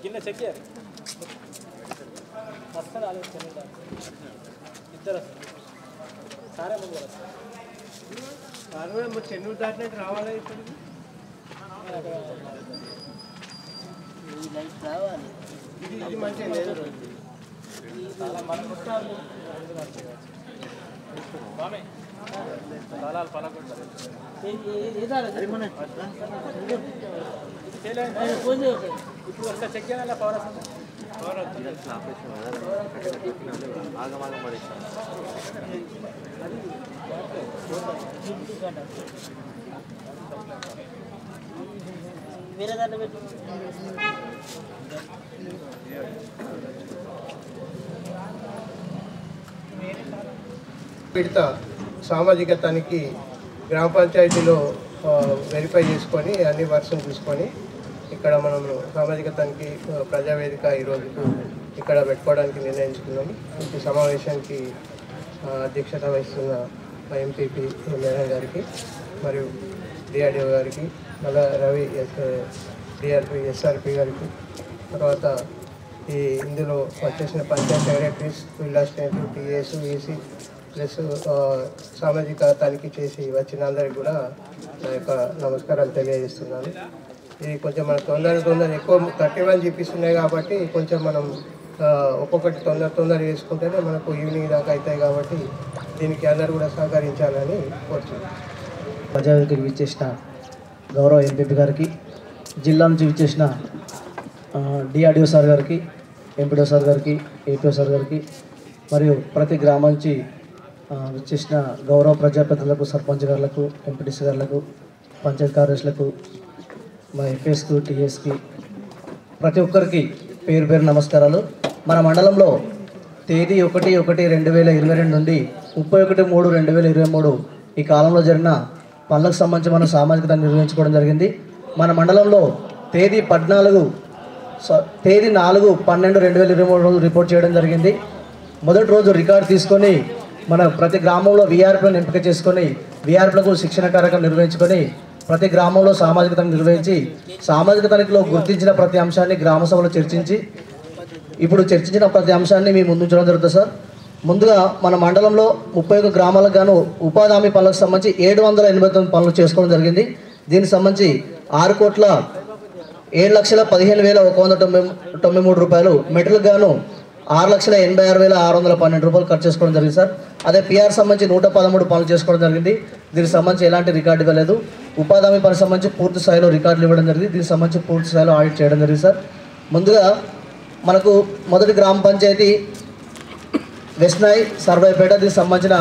గిన్నె చెక్ చేయాలి వస్తుంది ఆలోచన ఇద్దరు సారే ముందు వస్తారు చెన్నూరు దాటినట్టు రావాలి ఇప్పటికి రావాలి ఇది మంచిగా లేదు చాలా మంది ఉంటారు దళాలు పలకొంటారు ఇప్పుడు ఒకసారి చెక్ చేయాలి పవర్ వేరే దాంట్లో పెట్టు పీడిత సామాజిక తనిఖీ గ్రామ పంచాయతీలో వెరిఫై చేసుకొని అన్ని వర్క్స్ చూసుకొని ఇక్కడ మనం సామాజిక తనిఖీ ప్రజావేదిక ఈరోజు ఇక్కడ పెట్టుకోవడానికి నిర్ణయించుకున్నాము. ఈ సమావేశానికి అధ్యక్షత వహిస్తున్న ఎంపీపీ మేడం గారికి మరియు డిఆర్డిఓ గారికి మళ్ళా రవి డిఆర్పి ఎస్ఆర్పి గారికి తర్వాత ఇందులో వచ్చేసిన Panchayat secretaries field assistant TS EC plus సామాజిక తనిఖీ చేసి వచ్చిన అందరికి కూడా నా యొక్క నమస్కారాలు తెలియజేస్తున్నాను. ఇది కొంచెం మన తొందర ఎక్కువ 31 చూపిస్తున్నాయి కాబట్టి కొంచెం మనం ఒక్కొక్కటి తొందర చేసుకుంటేనే మనకు ఈవినింగ్ దాకా అవుతాయి కాబట్టి దీనికి అందరూ కూడా సహకరించాలని కోరుతున్నాను. ప్రజావేదికకి విచ్చేసిన గౌరవ ఎంపీపీ గారికి, జిల్లా నుంచి విచ్చేసిన డిఆర్డిఓ సార్ గారికి, ఎంపీడీఓ సార్ గారికి, ఏపీఓ సార్ గారికి మరియు ప్రతి గ్రామం నుంచి విచ్చేసిన గౌరవ ప్రజాప్రతినిధులకు, సర్పంచ్ గారులకు, ఎంపీటీసీ గారులకు, పంచాయతీ కార్యదర్శులకు, మా ఎఫ్ఎస్కు, టీఎస్కి ప్రతి ఒక్కరికి పేరు పేరు నమస్కారాలు. మన మండలంలో తేదీ 1/1/2022 నుండి 31/3/2023 ఈ కాలంలో జరిగిన పనులకు సంబంధించి మనం సామాజికత నిర్వహించుకోవడం జరిగింది. మన మండలంలో తేదీ 4/12/2023 రోజు రిపోర్ట్ చేయడం జరిగింది. మొదటి రోజు రికార్డు తీసుకొని మన ప్రతి గ్రామంలో వీఆర్పీలను ఎంపిక చేసుకొని వీఆర్పీలకు శిక్షణ కార్యక్రమం నిర్వహించుకొని ప్రతి గ్రామంలో సామాజికతను నిర్వహించి సామాజిక తనిఖీలో గుర్తించిన ప్రతి అంశాన్ని గ్రామ సభలో చర్చించి ఇప్పుడు చర్చించిన ప్రతి అంశాన్ని మీ ముందు ఉంచడం జరుగుతుంది సార్. ముందుగా మన మండలంలో 31 గ్రామాలకు గాను ఉపాధి హామీ పనులకు సంబంధించి 789 పనులు చేసుకోవడం జరిగింది. దీనికి సంబంధించి 6,7,15,193 రూపాయలు, మెటీరియల్ గాను 6,86,612 రూపాయలు ఖర్చు చేసుకోవడం జరిగింది సార్. అదే పిఆర్ సంబంధించి 113 పనులు చేసుకోవడం జరిగింది. దీనికి సంబంధించి ఎలాంటి రికార్డు ఇవ్వలేదు. ఉపాధి హామీ పనికి సంబంధించి పూర్తి స్థాయిలో రికార్డులు ఇవ్వడం జరిగింది. దీనికి సంబంధించి పూర్తి స్థాయిలో ఆడిట్ చేయడం జరిగింది సార్. ముందుగా మనకు మొదటి గ్రామ పంచాయతీ వెస్నాయ్ సర్వేపేట. దీనికి సంబంధించిన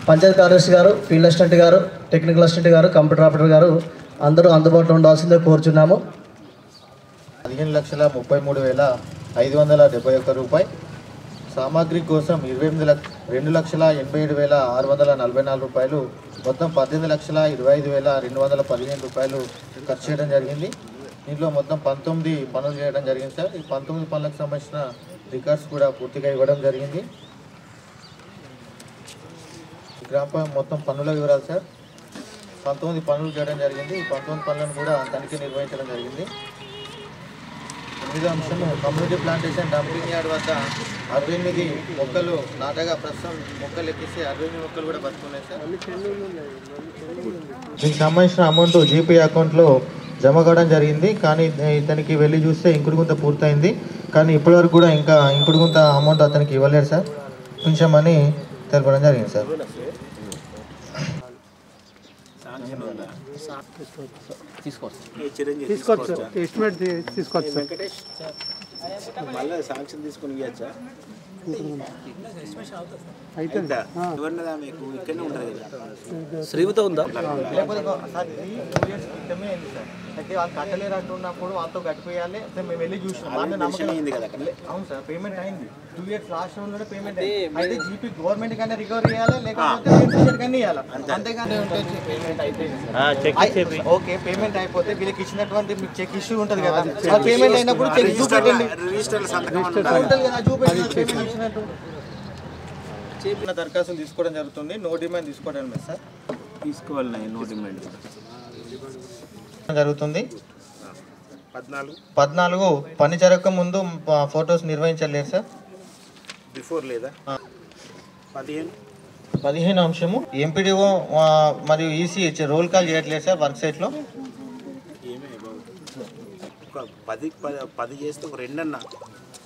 పంచాయతీ కార్యదర్శి గారు, ఫీల్డ్ అసిస్టెంట్ గారు, టెక్నికల్ అసిస్టెంట్ గారు, కంప్యూటర్ ఆపరేటర్ గారు అందరూ అందుబాటులో ఉండాల్సిందే కోరుచున్నాము. 15,33,571 రూపాయలు. సామాగ్రి కోసం 2,87,644 రూపాయలు, మొత్తం 18,25,215 రూపాయలు ఖర్చు చేయడం జరిగింది. దీంట్లో మొత్తం 19 పనులు చేయడం జరిగింది సార్. ఈ 19 పనులకు సంబంధించిన రికార్డ్స్ కూడా పూర్తిగా ఇవ్వడం జరిగింది. గ్రామ మొత్తం పనుల వివరాలు సార్. 19 పనులు చేయడం జరిగింది. ఈ 19 పనులను కూడా తనిఖీ నిర్వహించడం జరిగింది. 8వ అంశం కమ్యూనిటీ ప్లాంటేషన్ డంపింగ్ యార్డ్ వద్ద 68 మొక్కలు నాటగా ప్రస్తుతం మొక్కలు ఎక్కిస్తే 68 మొక్కలు కూడా బతుకున్నాయి సార్. దీనికి సంబంధించిన అమౌంట్ జీపీ అకౌంట్లో జమ కావడం జరిగింది. కానీ ఇతనికి వెళ్ళి చూస్తే ఇంకుడు గుంత పూర్తయింది. కానీ ఇప్పటివరకు కూడా ఇంకా ఇంకుడు గుంత అమౌంట్ అతనికి ఇవ్వలేరు సార్. కొంచెం అని తెలపడం జరిగింది సార్. తీసుకోవచ్చు ఎస్టిమేట్ తీసుకోవచ్చు. మళ్ళీ శాంక్షన్ తీసుకుని ఇవ్వచ్చా? శ్రీవితో ఉందా? అయితే వాళ్ళు కట్టలేరు అంటున్నప్పుడు వాళ్ళతో గడిపోయాలి. మేము వెళ్ళి చూసినాం. అవును సార్, పేమెంట్ అయింది. 2 years లాస్ట్ లోనే పేమెంట్ అయింది. అయితే జీపీ గవర్నమెంట్ కన్నా రికవర్ చేయాలి, లేకపోతే కన్నా ఇవ్వాలి. అంతేగాని పేమెంట్ అయిపోయింది. ఓకే, పేమెంట్ అయిపోతే వీళ్ళకి ఇచ్చినటువంటి మీకు చెక్ ఇష్యూ ఉంటుంది కదా, పేమెంట్ అయినప్పుడు చెక్ చూపెట్టండి. దరఖాస్తులు తీసుకోవడం జరుగుతుంది. నో డిమాండ్ తీసుకోవడం లేదు సార్. తీసుకోవాలి. నో డిమాండ్ జరుగుతుంది. 14 పని జరగక ముందు ఫొటోస్ నిర్వహించలేరు సార్. బిఫోర్ లేదా 15 అంశము ఎంపీడీఓ మరియు ఈసీ రోల్ కాల్ చేయట్లేదు సార్ వర్క్ సైట్లో. ఏమే ఒక 10 చేస్తే ఒక 2 అన్న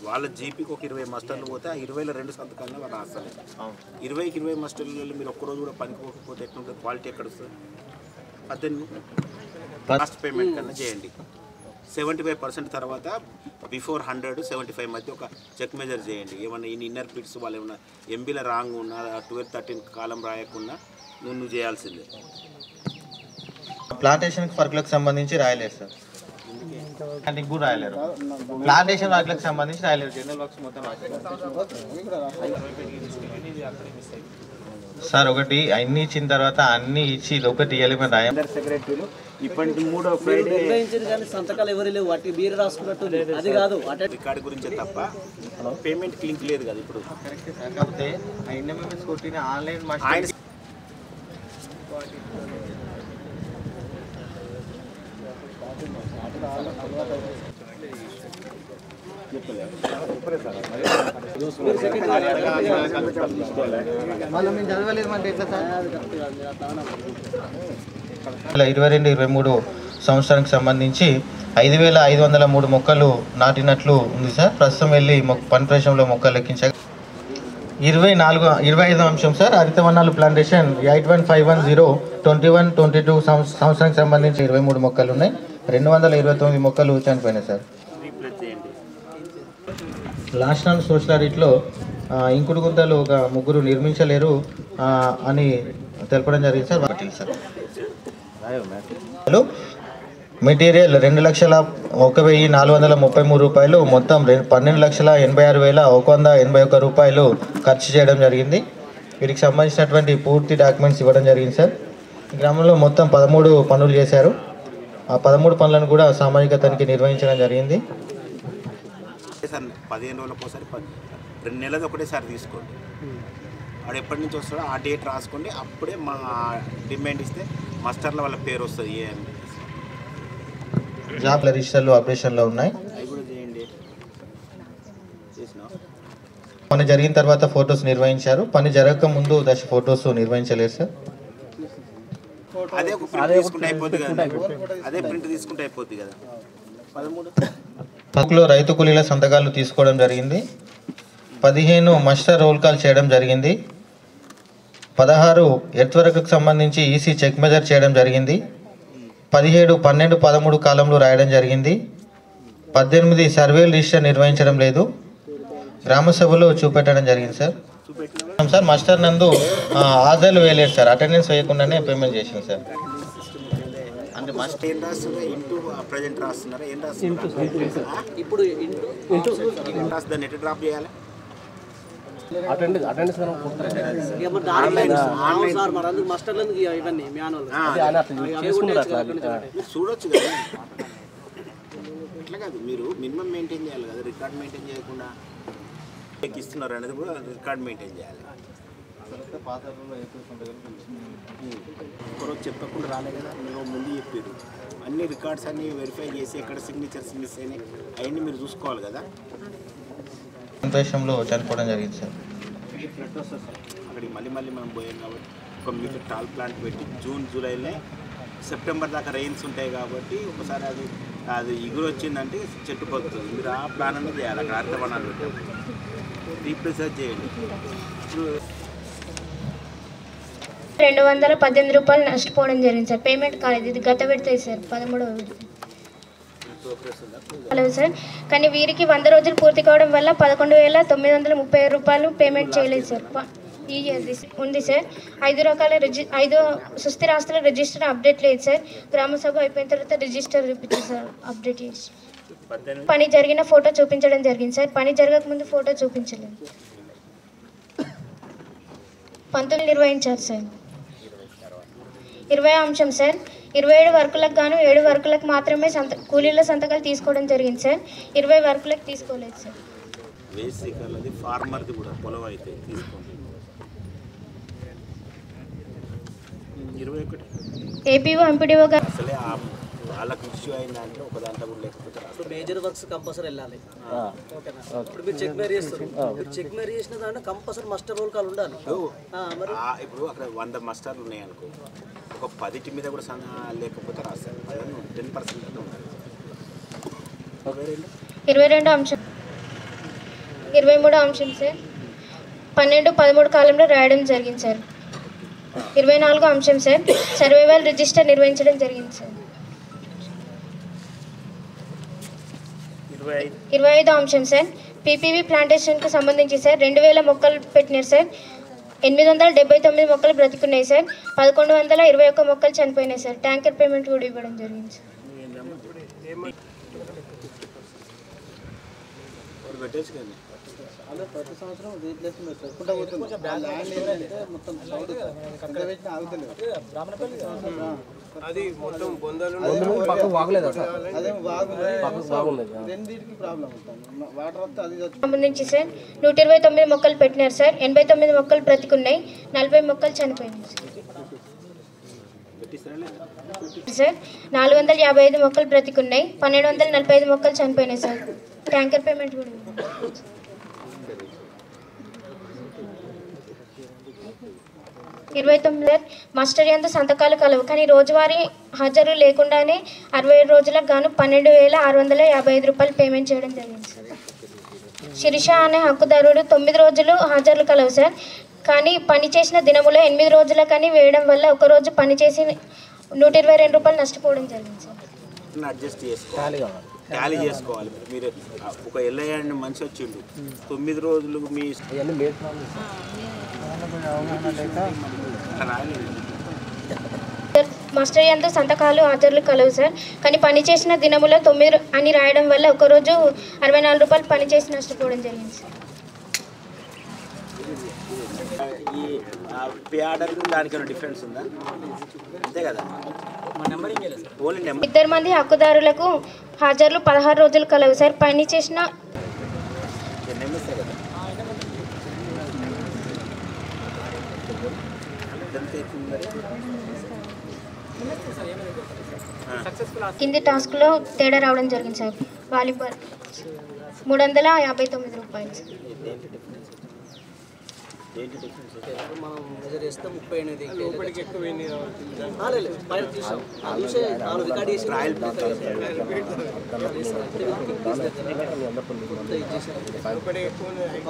వాళ్ళ జీపీకి ఒక 20 మస్టర్లు పోతే ఆ 20లో 2 సంతకాలను వాళ్ళు రాస్తారు. 20కి 20 మస్టర్లలో మీరు ఒక్కరోజు కూడా పనికి పోకపోతే ఎట్లుంటుంది, క్వాలిటీ ఎక్కడ వస్తుంది? 18 లాస్ట్ పేమెంట్ కన్నా చేయండి. 75% తర్వాత బిఫోర్ 100-75 మధ్య ఒక చెక్ మెజర్ చేయండి. ఏమన్నా ఇన్నర్ పిట్స్ వాళ్ళు ఏమన్నా ఎంబీలో రాంగ్ ఉన్నా 12-13 కాలం రాయకుండా నువ్వు చేయాల్సిందే. ప్లాంటేషన్ వర్క్లకు సంబంధించి రాయలేదు సార్, అందుకు కూడా రాయలేరు. ప్లాంటేషన్ వర్క్లకు సంబంధించి రాయలేరు, జనరల్ వర్క్స్ మొత్తం సార్. ఒకటి అన్ని ఇచ్చిన తర్వాత అన్ని ఇచ్చి ఇది ఒకటి ఇవ్వలేమని రాయ సెక్రటరీలు ఇప్పటికి 3వ ఫ్రైడే సంతకాలు ఎవరు లేవు, వాటి మీరు రాసుకున్నట్టు అది కాదు. రికార్డు గురించే తప్ప పేమెంట్ లింక్ లేదు కదా ఇప్పుడు. కాకపోతే ఎన్ఎంఎంఎస్ కొట్టిన ఆన్లైన్ ఆయన మళ్ళీ మేము చదవలేదు అంటే ఎట్లా సార్? 2022-23 సంవత్సరానికి సంబంధించి 5,503 మొక్కలు నాటినట్లు ఉంది సార్. ప్రస్తుతం వెళ్ళి పని ప్రదేశంలో మొక్కలు లెక్కించాక 25వ అంశం సార్. హరితవనాలు ప్లాంటేషన్ 8151-0 21-22 సంవత్సరానికి సంబంధించి 23 మొక్కలు ఉన్నాయి. 229 మొక్కలు చనిపోయినాయి సార్. లాస్ట్ నాన్ సోషల్ ఆడిట్లో ఇంకుడు గుంతలు ఒక 3 నిర్మించలేరు అని తెలపడం జరిగింది సార్. హలో మెటీరియల్ 2,01,433 రూపాయలు, మొత్తం 12,86,181 రూపాయలు ఖర్చు చేయడం జరిగింది. వీటికి సంబంధించినటువంటి పూర్తి డాక్యుమెంట్స్ ఇవ్వడం జరిగింది సార్. గ్రామంలో మొత్తం 13 పనులు చేశారు. ఆ 13 పనులను కూడా సామాజిక తనిఖీ నిర్వహించడం జరిగింది. 15 రోజులకు ఒకసారి 2 నెలలకు ఒకటేసారి తీసుకోండి. వాడు ఎప్పటి నుంచి వస్తాడో ఆ డేట్ రాసుకోండి. అప్పుడే మా డిమాండ్ ఇస్తే మాస్టర్ల వాళ్ళ పేరు వస్తుంది. జాబ్ రిజిస్టర్లు ఆపరేషన్లో ఉన్నాయి. అవి కూడా చేయండి. చేసినా పని జరిగిన తర్వాత ఫొటోస్ నిర్వహించారు. పని జరగక ముందు దశ ఫొటోస్ నిర్వహించలేదు సార్. అదే ఒక ప్రింట్ తీసుకుంటే అయిపోద్ది కదా. అదే ప్రింట్ తీసుకుంటే అయిపోద్ది కదా. 13 రైతు కూలీల సంతకాలు తీసుకోవడం జరిగింది. 15 మస్టర్ రోల్ కాల్ చేయడం జరిగింది. 16 ఎర్త్ వర్క్కి సంబంధించి ఈసీ చెక్ మెజర్ చేయడం జరిగింది. 17, 12, 13 కాలంలో రాయడం జరిగింది. 18 సర్వేలు రిజిస్టర్ నిర్వహించడం లేదు. గ్రామ సభలో చూపెట్టడం జరిగింది సార్. సార్ మాస్టర్ నందు హాజరు వేయలేదు సార్, అటెండెన్స్ వేయకుండానే పేమెంట్ చేసింది సార్. అంటే మస్ట్ ఏం రాస్తున్నారు? ఇంటూ ప్రజెంట్ రాస్తున్నారా? ఏం రాస్తున్నారు? ఇప్పుడు దాన్ని ఎటు డ్రాప్ చేయాలి? అటెండెన్స్ ఇవన్నీ మీరు చూడొచ్చు కదా. ఇట్లా కాదు, మీరు మినిమం మెయింటైన్ చేయాలి కదా. రికార్డ్ మెయింటైన్ చేయకుండా ఇస్తున్నారు అనేది కూడా రికార్డ్ మెయింటైన్ చేయాలి. ఒకరోజు చెప్పకుండా రాలే కదా, మీరు ముందు చెప్పారు. అన్ని రికార్డ్స్ అన్నీ వెరిఫై చేసి ఎక్కడ సిగ్నేచర్స్ మిస్ అయినాయి అవన్నీ మీరు చూసుకోవాలి కదా. దేశంలో చనిపోవడం జరిగింది సార్. అక్కడికి మళ్ళీ మనం పోయాం కాబట్టి ఒక మీకు టాల్ ప్లాంట్ పెట్టి జూన్ జూలైలో సెప్టెంబర్ దాకా రెయిన్స్ ఉంటాయి కాబట్టి ఒకసారి అది ఎగురు వచ్చిందంటే చెట్టు పడుతుంది. మీరు ఆ ప్లాన్ అనేది చేయాలి. అక్కడ అర్థవనాలు పెట్టాం, రీప్లేస్ చేయండి. 218 రూపాయలు నష్టపోవడం జరిగింది సార్. పేమెంట్ కాలేదు. ఇది గత విడత సార్, 13వ విడత. హలో సార్, కానీ వీరికి 100 రోజులు పూర్తి కావడం వల్ల 11,937 రూపాయలు పేమెంట్ చేయలేదు సార్. ఈ ఉంది సార్. 5 సుస్థిర ఆస్తుల రిజిస్టర్ అప్డేట్ లేదు సార్. గ్రామ సభ అయిపోయిన తర్వాత రిజిస్టర్ చూపించారు సార్, అప్డేట్ చేసి. పని జరిగిన ఫోటో చూపించడం జరిగింది సార్. పని జరగక ముందు ఫోటో చూపించలేదు. 19 నిర్వహించారు సార్. 20వ అంశం సార్. 27 వర్కులకు గాను 7 వర్కులకు మాత్రమే కూలీల సంతకాలు తీసుకోవడం జరిగింది సార్. 20 వర్కులకు తీసుకోలేదు సార్. బేసికల్లది ఫార్మర్ది కూడా పొలం అయితే తీసుకోండి. 21 ఏపీఓ ఎంపీడీఓ గారు అసలే ఆ వాళ్ళకి ఇష్యూ అయిందంటే ఒక దాంట్లో కూడా లేకపోతే ఇప్పుడు మేజర్ వర్క్స్ కంపల్సరీ వెళ్ళాలి. ఓకేనా? ఇప్పుడు మీరు చెక్ మేరీ చేస్తారు, మీరు చెక్ మేరీ చేసిన దాంట్లో కంపల్సరీ మస్టర్ రోల్ కాల్ ఉండాలి. ఇప్పుడు అక్కడ 100 మస్టర్లు ఉన్నాయి అనుకో, ఒక 10 మీద కూడా లేకపోతే రాస్తారు. 10% ఉండాలి. 22వ అంశం 23వ అంశం సార్ 12-13 కాలంలో రాయడం జరిగింది సార్. 24వ అంశం సార్ సర్వైవల్ రిజిస్టర్ నిర్వహించడం జరిగింది సార్. 25వ అంశం సార్ పీపీవీ ప్లాంటేషన్కి సంబంధించి సార్ 2000 మొక్కలు పెట్టినారు సార్. 879 మొక్కలు బ్రతికున్నాయి సార్. 1121 మొక్కలు చనిపోయినాయి సార్. ట్యాంకర్ పేమెంట్ కూడా ఇవ్వడం జరిగింది సార్. ప్రతి సంవత్సరం రీప్లేస్మెంట్ చెప్పుకుంటా పోతుంది. ల్యాండ్ ఏంటంటే మొత్తం సౌత్ ఎక్కడ పెట్టినా ఆగుతలేదు. అది మొత్తం బొందలు అదేం బాగుంది, రెండింటికి ప్రాబ్లం ఉంటుంది. వాటర్ వస్తే అది సంబంధించి సార్ 129 మొక్కలు పెట్టినారు సార్. 89 మొక్కలు బ్రతికున్నాయి. 40 మొక్కలు చనిపోయినాయి సార్. 455 మొక్కలు బ్రతికున్నాయి. 1245 మొక్కలు చనిపోయినాయి సార్. ట్యాంకర్ పేమెంట్ కూడా 29 మాస్టర్ యందు సంతకాలు కలవు కానీ రోజువారీ హాజరు లేకుండానే 67 రోజులకు గాను 12,655 రూపాయలు పేమెంట్ చేయడం జరిగింది సార్. శిరీష అనే హక్కుదారుడు 9 రోజులు హాజరులు కలవు సార్ కానీ పని చేసిన దినములో 8 రోజుల కానీ వేయడం వల్ల ఒకరోజు పని చేసి 122 రూపాయలు నష్టపోవడం జరిగింది సార్. అడ్జస్ట్ చేసుకోవాలి, టాలీ చేసుకోవాలి. మీరు ఒక ఎల్ఐ మనిషి వచ్చిండు 9 రోజులు మీ మాస్టర్ యందు సంతకాలు హాజరులు కలవు సార్ కానీ పని చేసిన దినములో 9 అని రాయడం వల్ల ఒకరోజు 64 రూపాయలు పని చేసి నష్టపోవడం జరిగింది సార్. ఈ పే ఆర్డర్కు దానికి డిఫరెన్స్ ఉందా? అంతే కదా. ఓన్లీ నెంబర్ 2 మంది హక్కుదారులకు హాజరులు 16 రోజులు కలవు సార్. పని చేసిన కింది టాస్క్లో తేడా రావడం జరిగింది సార్. వాలీబాల్ 359 రూపాయలు సార్. మనం మెజర్ చేస్తే 38 లోపలికి ఎక్కువ పైన తీసాం చూసే 4 రికార్డ్ చేసి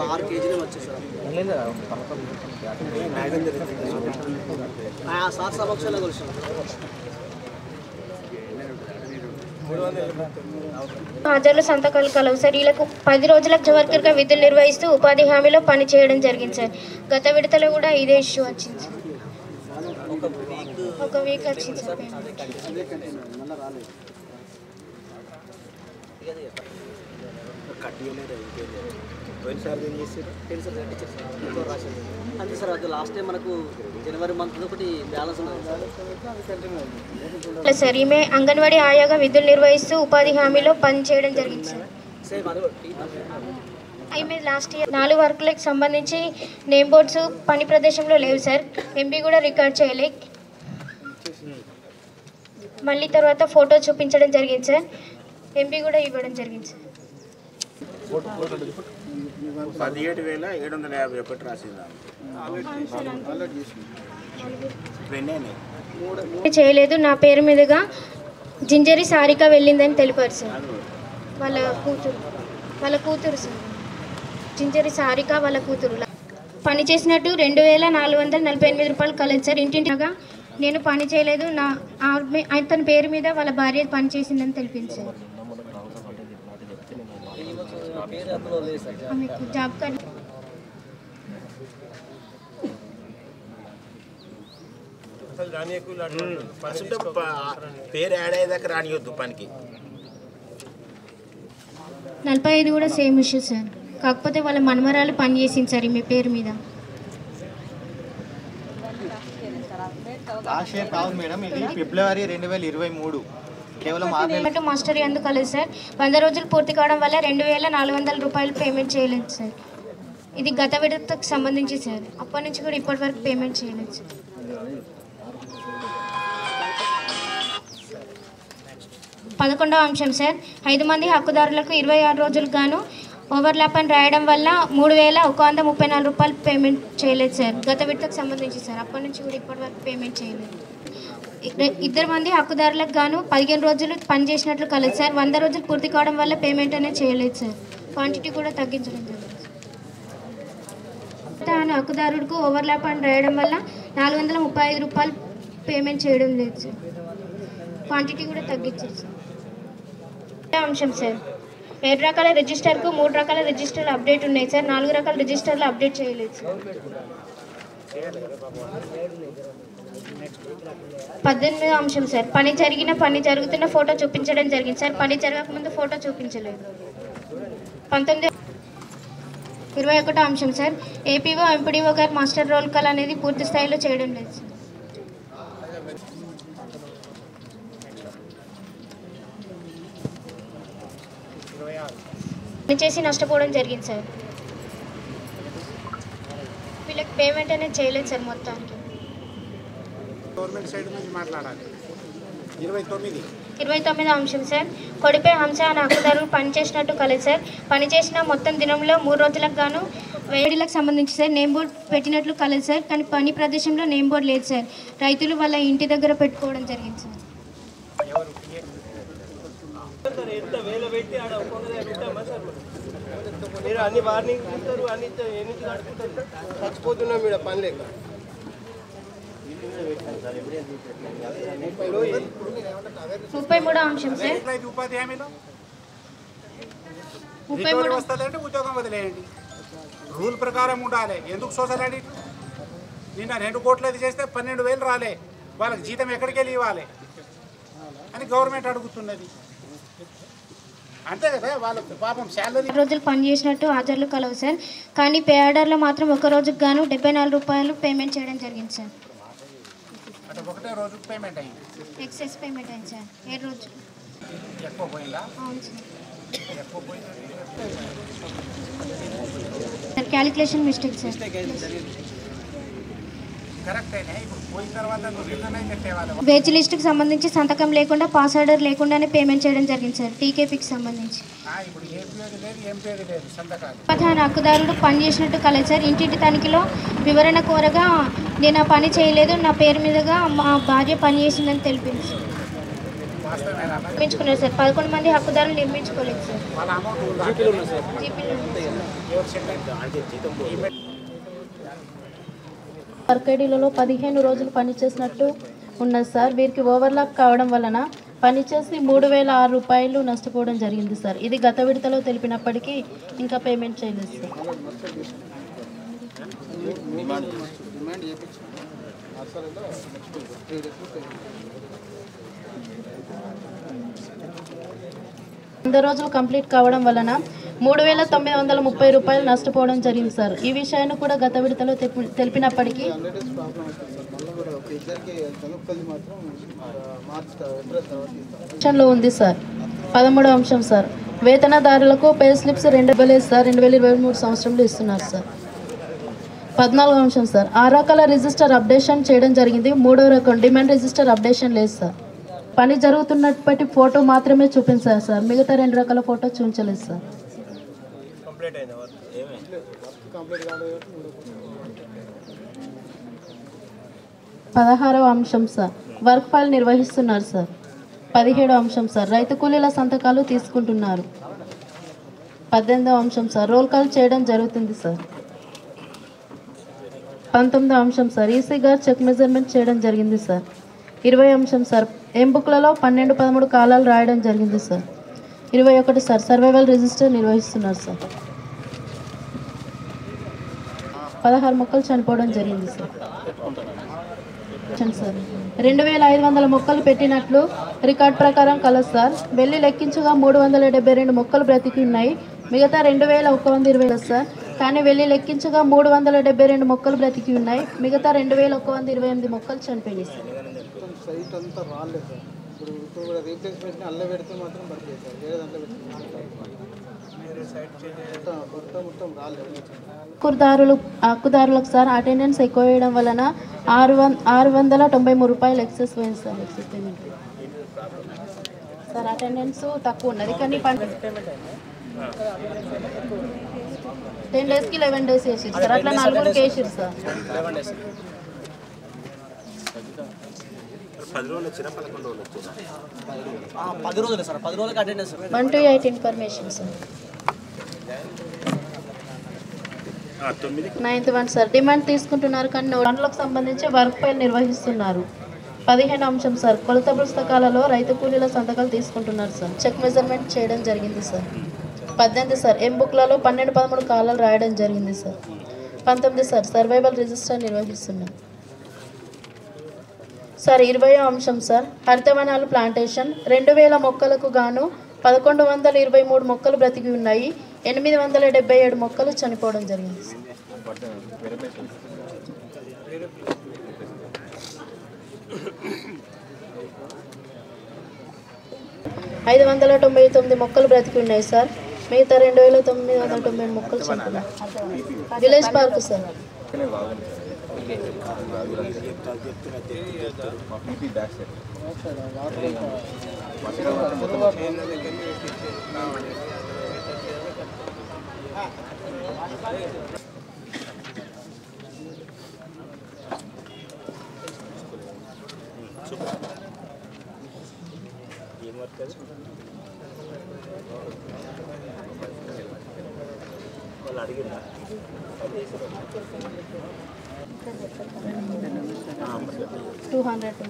6 కేజీలు వచ్చేసారు. సార్ సమక్షంలో కలిసాం. హాజరులు సంతకాలు కలవు సార్. వీళ్ళకు 10 రోజులకు వర్కర్గా విధులు నిర్వహిస్తూ ఉపాధి హామీలో పని చేయడం జరిగింది సార్. గత విడతలో కూడా ఇదే ఇష్యూ వచ్చింది సార్. ఒక వీక్ వచ్చింది సార్. అంతే సార్. అది లాస్ట్ టైం మనకు జనవరి మంత్ ఒకటి బ్యాలెన్స్ ఉన్నది సార్. ఈమె అంగన్వాడీ ఆయాగా విధులు నిర్వహిస్తూ ఉపాధి హామీలో పని చేయడం జరిగింది సార్. సేమ్ అది ఈమె లాస్ట్ ఇయర్ 4 వర్కులకు సంబంధించి నేమ్ బోర్డ్స్ పని ప్రదేశంలో లేవు సార్. ఎంపీ కూడా రికార్డ్ చేయలే. మళ్ళీ తర్వాత ఫోటో చూపించడం జరిగింది సార్. ఎంపీ కూడా ఇవ్వడం జరిగింది సార్. 17,751 రాసిందా? చేయలేదు. నా పేరు మీదుగా జింజరి సారిక వెళ్ళిందని తెలిపారు సార్. వాళ్ళ కూతురు సార్. జింజరి సారిక వాళ్ళ కూతురు పని చేసినట్టు 2,448 రూపాయలు కలదు సార్. ఇంటింటిగా నేను పని చేయలేదు, నా అతని పేరు మీద వాళ్ళ భార్య పని చేసిందని తెలిపింది సార్. ఆమెకు జాబ్ కార్డు పేరు యాడ్ అయ్యేదాకా రానియొద్దు పనికి. 45 కూడా సేమ్ ఇష్యూ సార్. కాకపోతే వాళ్ళ మనమరాలు పని చేసింది సార్ మీ పేరు మీద. లాస్ట్ ఇయర్ కాదు మేడం, ఇది ఫిబ్రవరి 2023. కేవలం మాస్టర్ ఎందుకు కలదు సార్. 100 రోజులు పూర్తి కావడం వల్ల 2,400 రూపాయలు పేమెంట్ చేయలేదు సార్. ఇది గత విడతకు సంబంధించి సార్. అప్పటి నుంచి కూడా ఇప్పటి వరకు పేమెంట్ చేయలేదు సార్. 11వ అంశం సార్ 5 మంది హక్కుదారులకు 26 రోజులకు గాను ఓవర్లాప్ అని రాయడం వల్ల 3,134 రూపాయలు పేమెంట్ చేయలేదు సార్. గత విడతకు సంబంధించి సార్ అప్పటి నుంచి కూడా ఇప్పటి వరకు పేమెంట్ చేయలేదు. 2 మంది హక్కుదారులకు గాను 15 రోజులు పనిచేసినట్లు కలదు సార్. 100 రోజులు పూర్తి కావడం వల్ల పేమెంట్ అనేది చేయలేదు సార్. క్వాంటిటీ కూడా తగ్గించడం జరిగింది. హక్కుదారుడికి ఓవర్లాప్ అని రాయడం వల్ల 435 రూపాయలు పేమెంట్ చేయడం లేదు సార్. క్వాంటిటీ కూడా తగ్గించారు సార్. అంశం సార్ 7 రకాల రిజిస్టర్కు 3 రకాల రిజిస్టర్లు అప్డేట్ ఉన్నాయి సార్. 4 రకాల రిజిస్టర్లు అప్డేట్ చేయలేదు సార్. 18వ అంశం సార్ పని జరుగుతున్న ఫోటో చూపించడం జరిగింది సార్. పని జరగకముందు ఫోటో చూపించలేదు. 21వ అంశం సార్ ఏపీఓ ఎంపీడీఓ గారు మాస్టర్ రోల్ కాల్ అనేది పూర్తి స్థాయిలో చేయడం లేదు సార్. పని చేసి నష్టపోవడం జరిగింది సార్. వీళ్ళకి పేమెంట్ అనేది చేయలేదు సార్. మొత్తానికి గవర్నమెంట్ సైడ్ నుంచి మాట్లాడాలి. 29వ అంశం సార్ కొడిపే హంస అనే హక్కుదారులు పనిచేసినట్టు కలదు సార్. పనిచేసిన మొత్తం దినంలో 3 రోజులకు గాను వేడిలకు సంబంధించి సార్ నేమ్ బోర్డు పెట్టినట్లు కలదు సార్. కానీ పని ప్రదేశంలో నేమ్ బోర్డు లేదు సార్. రైతులు వాళ్ళ ఇంటి దగ్గర పెట్టుకోవడం జరిగింది సార్. మీరు అన్ని వార్నింగ్ ఇస్తారు, అన్ని చచ్చిపోతున్నాం మీరు పని లేక. 33వ అంశం సార్ ఉపాధి హామీలో 33 వస్తుందంటే ఉద్యోగం వదిలేయండి. రూల్ ప్రకారం ఉండాలి. ఎందుకు సోషల్ ఆడిట్? నిన్న 2 కోట్లది చేస్తే 12,000 రాలే. వాళ్ళకి జీతం ఎక్కడికి వెళ్ళి ఇవ్వాలి అని గవర్నమెంట్ అడుగుతున్నది. అంతే కదా. వాళ్ళకి పాపం శాలరీ రోజులు పనిచేసినట్టు హాజరులు కలవు సార్. కానీ పే ఆర్డర్లో మాత్రం 1 రోజుకు గాను 74 రూపాయలు పేమెంట్ చేయడం జరిగింది సార్. అంటే ఒకటే రోజుకు పేమెంట్ అయింది. ఎక్సెస్ పేమెంట్ అయింది సార్. 7 రోజులు ఎక్కువ పోయిందా? అవును సార్. ఎక్కువ పోయింది. Calculation mistake sir. కరెక్ట్ అయినా ఇప్పుడు పోయిన తర్వాత నువ్వు రిటర్న్ అయితే తేవాలి. వేజ్ లిస్టుకి సంబంధించి సంతకం లేకుండా పాస్ ఆర్డర్ లేకుండానే పేమెంట్ చేయడం జరిగింది సార్. టీకేపీకి సంబంధించి ఇప్పుడు ఏపీది లేదు, ఎంపీది లేదు సంతకాలు. ప్రధాన హక్కుదారుడు పనిచేసినట్టు కలదు సార్. ఇంటింటి తనిఖీలో వివరణ కోరగా నేను ఆ పని చేయలేదు, నా పేరు మీదుగా మా భార్య పనిచేసిందని తెలిపింది సార్. నిర్మించుకున్నారు సార్. 11 మంది హక్కుదారులు నిర్మించుకోలేదు సార్. వాళ్ళ అమౌంట్ జీపీలో ఉంది సార్. వర్క్ ఐడీలలో 15 రోజులు పనిచేసినట్టు ఉన్నది సార్. వీరికి ఓవర్లాప్ కావడం వలన పనిచేసి 3,006 రూపాయలు నష్టపోవడం జరిగింది సార్. ఇది గత విడతలో తెలిపినప్పటికీ ఇంకా పేమెంట్ చేయలేదు సార్. వంద రోజులు కంప్లీట్ కావడం వలన 3,930 రూపాయలు నష్టపోవడం జరిగింది సార్. ఈ విషయాన్ని కూడా గత విడతలో తెలిపినప్పటికీ ఉంది సార్. 13వ అంశం సార్ వేతనదారులకు పే స్లిప్స్ 2 సార్ 2023 సంవత్సరంలో ఇస్తున్నారు సార్. 14వ అంశం సార్ 6 రకాల రిజిస్టర్ అప్డేషన్ చేయడం జరిగింది. 3వ రకం డిమాండ్ రిజిస్టర్ అప్డేషన్ లేదు సార్. పని జరుగుతున్నప్పటి ఫోటో మాత్రమే చూపించారు సార్. మిగతా 2 రకాల ఫోటో చూపించలేదు సార్. 16వ అంశం సార్ వర్క్ ఫైల్ నిర్వహిస్తున్నారు సార్. 17వ అంశం సార్ రైతు కూలీల సంతకాలు తీసుకుంటున్నారు. 18వ అంశం సార్ రోల్ కాల్ చేయడం జరుగుతుంది సార్. 19వ అంశం సార్ ఈసీ గారు చెక్ మెజర్మెంట్ చేయడం జరిగింది సార్. 20వ అంశం సార్ ఏం బుక్లలో 12, 13 కాలాలు రాయడం జరిగింది సార్. 21 సార్ సర్వైవల్ రిజిస్టర్ నిర్వహిస్తున్నారు సార్. 16 మొక్కలు చనిపోవడం జరిగింది సార్. సార్ 2,500 మొక్కలు పెట్టినట్లు రికార్డ్ ప్రకారం కలదు సార్. వెళ్ళి లెక్కించగా 372 మొక్కలు బ్రతికి ఉన్నాయి. మిగతా 2,120 సార్. కానీ వెళ్ళి లెక్కించగా 372 మొక్కలు బ్రతికి ఉన్నాయి. మిగతా 2,128 మొక్కలు చనిపోయినాయి సార్. సైట్ అంతా రాలేదు సార్. ఇప్పుడు కూడా రీప్లేస్మెంట్ అల్లే పెడితే మాత్రం పడుతుంది సార్. వేరే దాంట్లో మొత్తం రాలేదు. హక్కుదారులకు సార్ అటెండెన్స్ ఎక్కువ వేయడం వలన 693 రూపాయలు ఎక్సెస్ పోయింది sir. Excess payment sir attendance తక్కువ ఉన్నది కానీ 10 డేస్కి 11 డేస్ వేసిరు సార్. అట్లా 4 వేసిరు సార్. 10 రోజులు వచ్చినా 11 రోజులు వచ్చినా 10 రోజులు సార్. 10 రోజులకి attendance 1 to 8 information sir. 9th 1 sir demand తీసుకుంటున్నారు కానీ పనులకు సంబంధించి వర్క్ ఫైల్ నిర్వహిస్తున్నారు. 15 అంశం సార్ కొలత పుస్తకాలలో రైతు కూలీల సంతకాలు తీసుకుంటున్నారు సార్. చెక్ మెజర్మెంట్ చేయడం జరిగింది సార్. 18 సార్ బుక్లలో 12, 13 కాలాలు రాయడం జరిగింది సార్. 19 సార్ సర్వైవల్ రిజిస్టర్ నిర్వహిస్తున్నాం సార్. 20వ అంశం సార్ హరితవనాలు ప్లాంటేషన్ 2000 మొక్కలకు గాను 1123 మొక్కలు బ్రతికి ఉన్నాయి. 877 మొక్కలు చనిపోవడం జరిగింది సార్. 599 మొక్కలు బ్రతికి ఉన్నాయి సార్. మిగతా 2990 మొక్కలు చనిపోయినాయి. Village park sir. ఏం వర్క్ అది వాళ్ళు అడిగిందా 200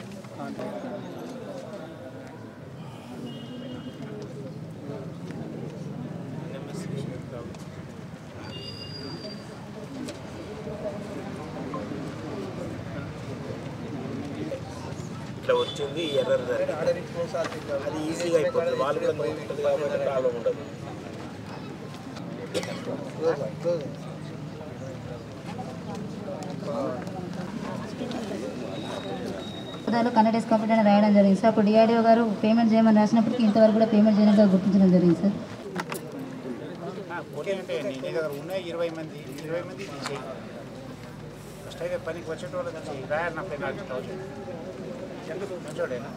ఇట్లా వచ్చింది ఎర్రర్ అది ఈజీగా అయిపోతుంది. వాళ్ళు కూడా ఉంటుంది కాబట్టి ప్రాబ్లం ఉండదు. కన్నడేస్ కంప్లీట్ అని రాయడం జరిగింది సార్. అప్పుడు డిఆర్డిఓ గారు పేమెంట్ చేయమని రాసినప్పటికీ ఇంతవరకు కూడా పేమెంట్ చేయడానికి గుర్తించడం జరిగింది సార్. ఓకే అంటే నీ దగ్గర ఉన్నాయి 20 మంది తీసేయి. ఫస్ట్ అయితే పనికి వచ్చేటోళ్ళు తీసేయి. రాయాలి నా పైన ఎందుకు మంచోడేనా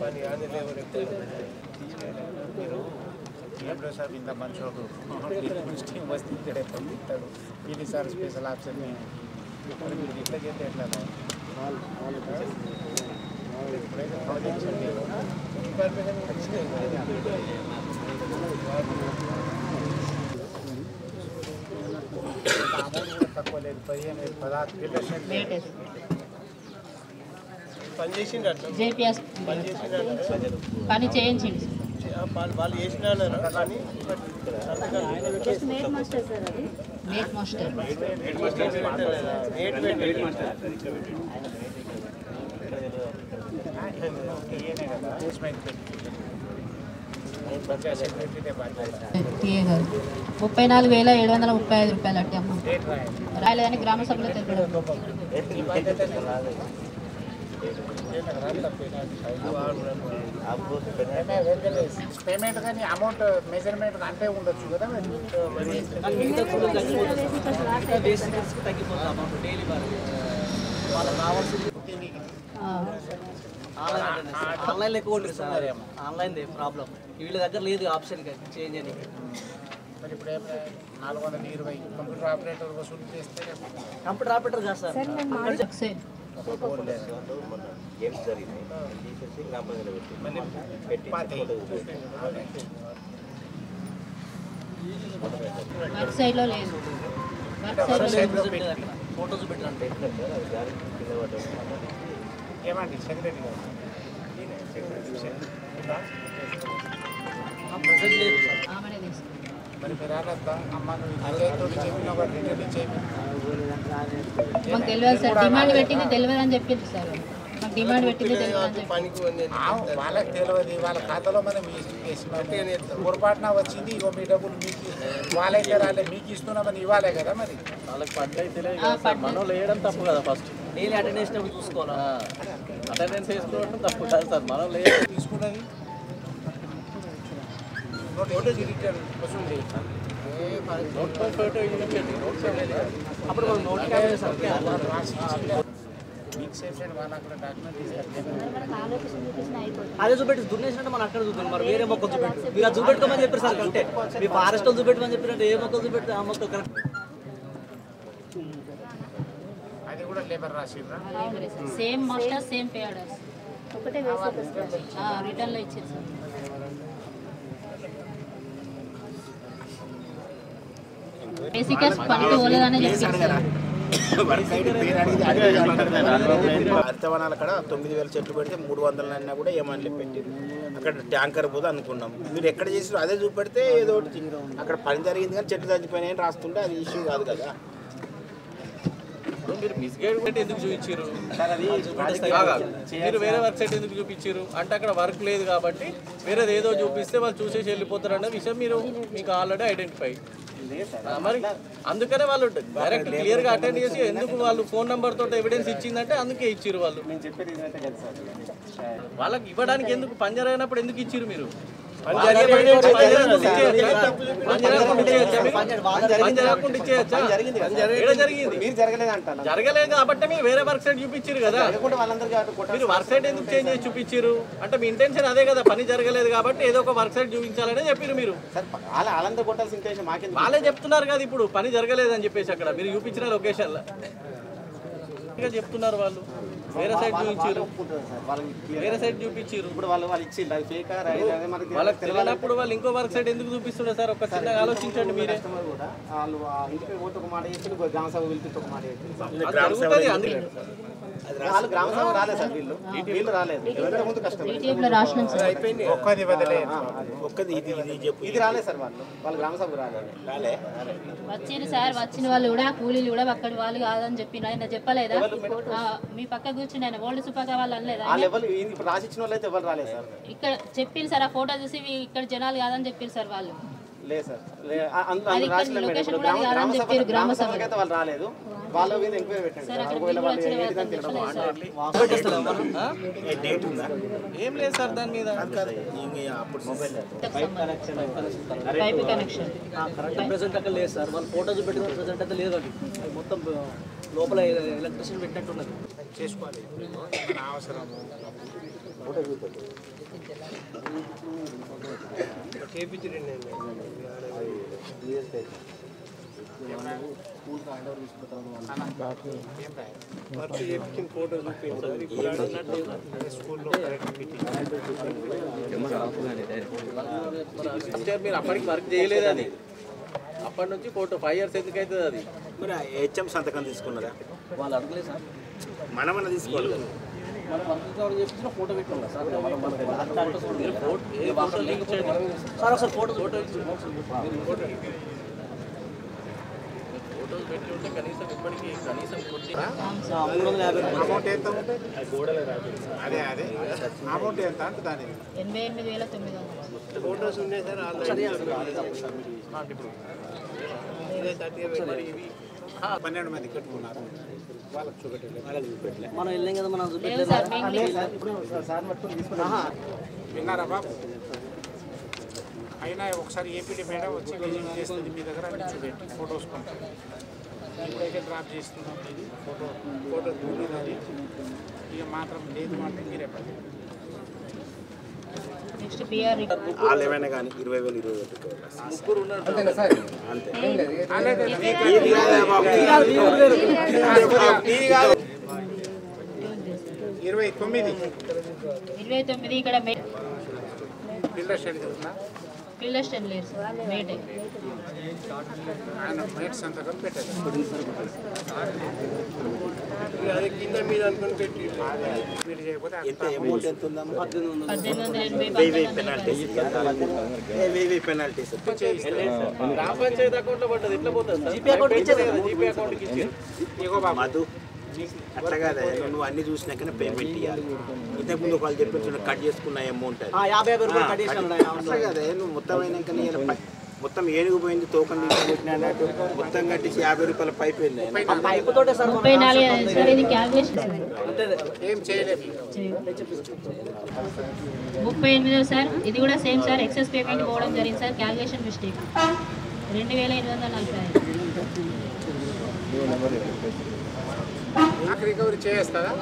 పని ఆది లేవరు మీరు ఏం సార్ ఇంత మంచోడు టీం వస్తే ఇక్కడ పంపిస్తాడు. పీడీ సార్ స్పెషల్ ఆప్షన్ మీరు ఇట్లా చేస్తే ఎట్లా ఇప్పుడైతే ప్రాజెక్ట్స్ తక్కువ లేదు 15-16 పని చేసిండ్రు జేపీఎస్ పని చేయించండి. వాళ్ళు చేసినారు కానీ మేట్ మాస్టర్ సార్. అది మేట్ మాస్టర్ టీఏ గారు 34,735 రూపాయలు అట్టి అమ్మ రాయలేదని గ్రామ సభలో తెలిపారు. పేమెంట్ కానీ అమౌంట్ మెజర్మెంట్ అంటే ఉండొచ్చు కదా ఆన్లైన్లో ఎక్కువ ఉంటుంది సార్. ఆన్లైన్ ప్రాబ్లం వీళ్ళ దగ్గర లేదు ఆప్షన్ చేంజ్ అని. మరి ఇప్పుడు 420 కంప్యూటర్ ఆపరేటర్ వసూలు చేస్తే కంప్యూటర్ ఆపరేటర్ కాదు సార్. గేమ్స్ జరిగినాయి తీసేసి కంపెనీలో పెట్టి వర్క్ సైడ్లో లేదు. ఫోటోస్ పెట్టండి. ఏమండి సెక్రటరీ గారు మెసేజ్ లేదు సార్. మరి మీరు అనద్దా అమ్మ నువ్వు చెప్పిన ఒక రిటర్న్ చేయి. మాకు తెలియదు సార్. డిమాండ్ పెట్టింది తెలియదు అని చెప్పింది సార్. మాకు డిమాండ్ పెట్టింది తెలియదు అని చెప్పి వాళ్ళకి తెలియదు. వాళ్ళ ఖాతాలో మనం పొరపాటున వచ్చింది ఇగో మీ డబ్బులు మీకు వాళ్ళైతే రాలే మీకు ఇస్తున్నామని ఇవ్వాలే కదా. మరి వాళ్ళకి పడ్డాయి తెలియదు సార్. మనం వేయడం తప్పు కదా. ఫస్ట్ డైలీ అటెండెన్స్ చూసుకోవాలి. అటెండెన్స్ వేసుకోవడం తప్పు కాదు సార్. మనం లేదు తీసుకున్నది అప్పుడు మనం నోట్ ఎక్సెప్షన్ వాళ్ళ అక్కడ డాక్యుమెంట్ అదే చూపెట్టి దున్నేసినట్టు మనం అక్కడ చూద్దాం మరి వేరే మొక్కలు చూపెట్టి మీరు అది చూపెట్టుకోమని చెప్పారు సార్ అంటే మీ ఫారెస్ట్ చూపెట్టమని చెప్పారంటే ఏ మొక్కలు చూపెడితే ఆ మొక్కలు కరెక్ట్ అది కూడా లేబర్ రాసిర్రా same muster same pay orders ఒకటే రిటర్న్ లో ఇచ్చారు సార్ బేసిక్గా పనికి పోలేదని చెప్పారు హరితవనాలు అక్కడ 9,000 చెట్లు పెడితే 300 అన్నా కూడా ఏమని పెట్టారు అక్కడ ట్యాంకర్ పోతే అనుకున్నాం మీరు ఎక్కడ చేసారో అదే చూపెడితే ఏదో ఒకటి అక్కడ పని జరిగింది కానీ చెట్లు చచ్చిపోయినాయని రాస్తుంటే అది ఇష్యూ కాదు కదా మీరు మిస్గైడ్ పెట్టి ఎందుకు చూపించారు మీరు వేరే వర్క్ సైట్ ఎందుకు చూపించారు అంటే అక్కడ వర్క్ లేదు కాబట్టి వేరేది ఏదో చూపిస్తే వాళ్ళు చూసేసి వెళ్ళిపోతారు అనే విషయం మీకు ఆల్రెడీ ఐడెంటిఫై మరి అందుకనే వాళ్ళు డైరెక్ట్ క్లియర్గా అటెండ్ చేసి ఎందుకు వాళ్ళు ఫోన్ నెంబర్ తోటి ఎవిడెన్స్ ఇచ్చిందంటే అందుకే ఇచ్చిరు వాళ్ళు వాళ్ళకి ఇవ్వడానికి ఎందుకు పని జరగనప్పుడు ఎందుకు ఇచ్చిరు మీరు జరగలేదు కాబట్టి మీరు వేరే వర్క్ సైడ్ చూపించారు కదా మీరు వర్క్ సైడ్ ఎందుకు చేంజ్ చేసి చూపించారు అంటే మీ ఇంటెన్షన్ అదే కదా పని జరగలేదు కాబట్టి ఏదో ఒక వర్క్ సైడ్ చూపించాలని చెప్పారు మీరు వాళ్ళే చెప్తున్నారు కదా ఇప్పుడు పని జరగలేదు అని చెప్పేసి అక్కడ మీరు చూపించిన లొకేషన్ లో చెప్తున్నారు వాళ్ళు వేరే సైడ్ చూపించారు వేరే సైడ్ చూపించారు ఇప్పుడు వాళ్ళు ఇచ్చింది వాళ్ళకి తెలియనప్పుడు వాళ్ళు ఇంకో వర్క్ సైడ్ ఎందుకు చూపిస్తున్నారు సార్ ఒక చిన్న ఆలోచించండి మీరే వచ్చారు సార్ వచ్చిన వాళ్ళు కూడా కూలీలు కూడా అక్కడి వాళ్ళు కాదని చెప్పి ఆయన చెప్పలేదా మీ పక్క కూర్చుని ఆయన ఓల్డ్ సుపాక వాళ్ళు అనలేదా ఇక్కడ చెప్పారు సార్ ఆ ఫోటో చూసి ఇక్కడ జనాలు కాదని చెప్పారు సార్ వాళ్ళు లొకేషన్ కూడా కాదని చెప్పారు గ్రామ సభ ఏం లేదు సార్ దాని మీద పైప్ కనెక్షన్ ప్రెసెంట్ అక్కడ లేదు సార్ వాళ్ళు ఫోటో చూపెట్టిన ప్రెసెంట్ అయితే లేదు అది మొత్తం లోపల ఎలక్ట్రిసిటీ పెట్టినట్టున్నది చేసుకోవాలి మన అవసరం మీరు అప్పటికి వర్క్ చేయలేదని అప్పటి నుంచి 5 years ఎందుకు అవుతుంది అది మరి హెచ్ఎం సంతకం తీసుకున్నారా వాళ్ళు అడగలేదు సార్ మనమన్నా తీసుకోవాలి కదా ఫోటో పెట్టుకున్నా సార్ ఒకసారి ఫోటోస్ పెట్టి ఉంటే కనీసం ఇప్పటికి కనీసం అమౌంట్ ఎంత ఉంటుంది అదే అమౌంట్ ఎంత అంటే దాని 88,900 ఫోటోస్ ఉన్నాయి సార్ ఆల్రెడీ 12 మంది కట్టుకున్నారు వాళ్ళకి చూపెట్టలేదు మనం వెళ్ళాం కదా మనం విన్నారా బాబు అయినా ఒకసారి ఏపీడీ మేడం వచ్చి విజిట్ చేస్తుంది మీ దగ్గర అన్ని చూపెట్టి ఫొటోస్ కొంటారు ఇప్పుడైతే డ్రాప్ చేస్తున్నాం ఇది ఫోటో అది ఇక మాత్రం లేదు అంటే మీరే పది నెక్స్ట్ పిఆర్ వాళ్ళు ఏమైనా కానీ 20,000 ముగ్గురు ఉన్నారు అంతే 29 ఇక్కడ పిల్లర్ స్టడీ చదువుతున్నా పిల్లర్ స్టెన్ లేదు సార్ మేటే ఆయన మేట్ సంతకం పెట్టారు అది కింద మీద అనుకుని పెట్టి మీరు చేయకపోతే ఎంత అమౌంట్ ఎంత ఉందమ్మా 1880 పెనాల్టీస్ గ్రామ పంచాయతీ అకౌంట్ లో పడ్డది ఎట్లా పోతుంది సార్ జీపీ అకౌంట్ ఇచ్చారు ఇగో బాబు మధు అట్లా కాదా నువ్వు అన్ని చూసినాకనే పేమెంట్ ఇవ్వాలి ఇంతకుముందు వాళ్ళు చెప్పి కట్ చేసుకున్న అమౌంట్ అట్లా కదా నువ్వు మొత్తం అయినాక మొత్తం ఏనుగు పోయింది తోకం తీసుకొచ్చిన అన్నట్టు మొత్తం కట్టించి 50 రూపాయల పైప్ వెళ్ళి 34 సార్ ఇది క్యాల్కులేషన్ ఏం చేయలేదు 38 సార్ ఇది కూడా సేమ్ సార్ ఎక్సెస్ పేమెంట్ పోవడం జరిగింది సార్ క్యాల్కులేషన్ మిస్టేక్ 2,845 నాకు రికవరీ చేస్తుందా?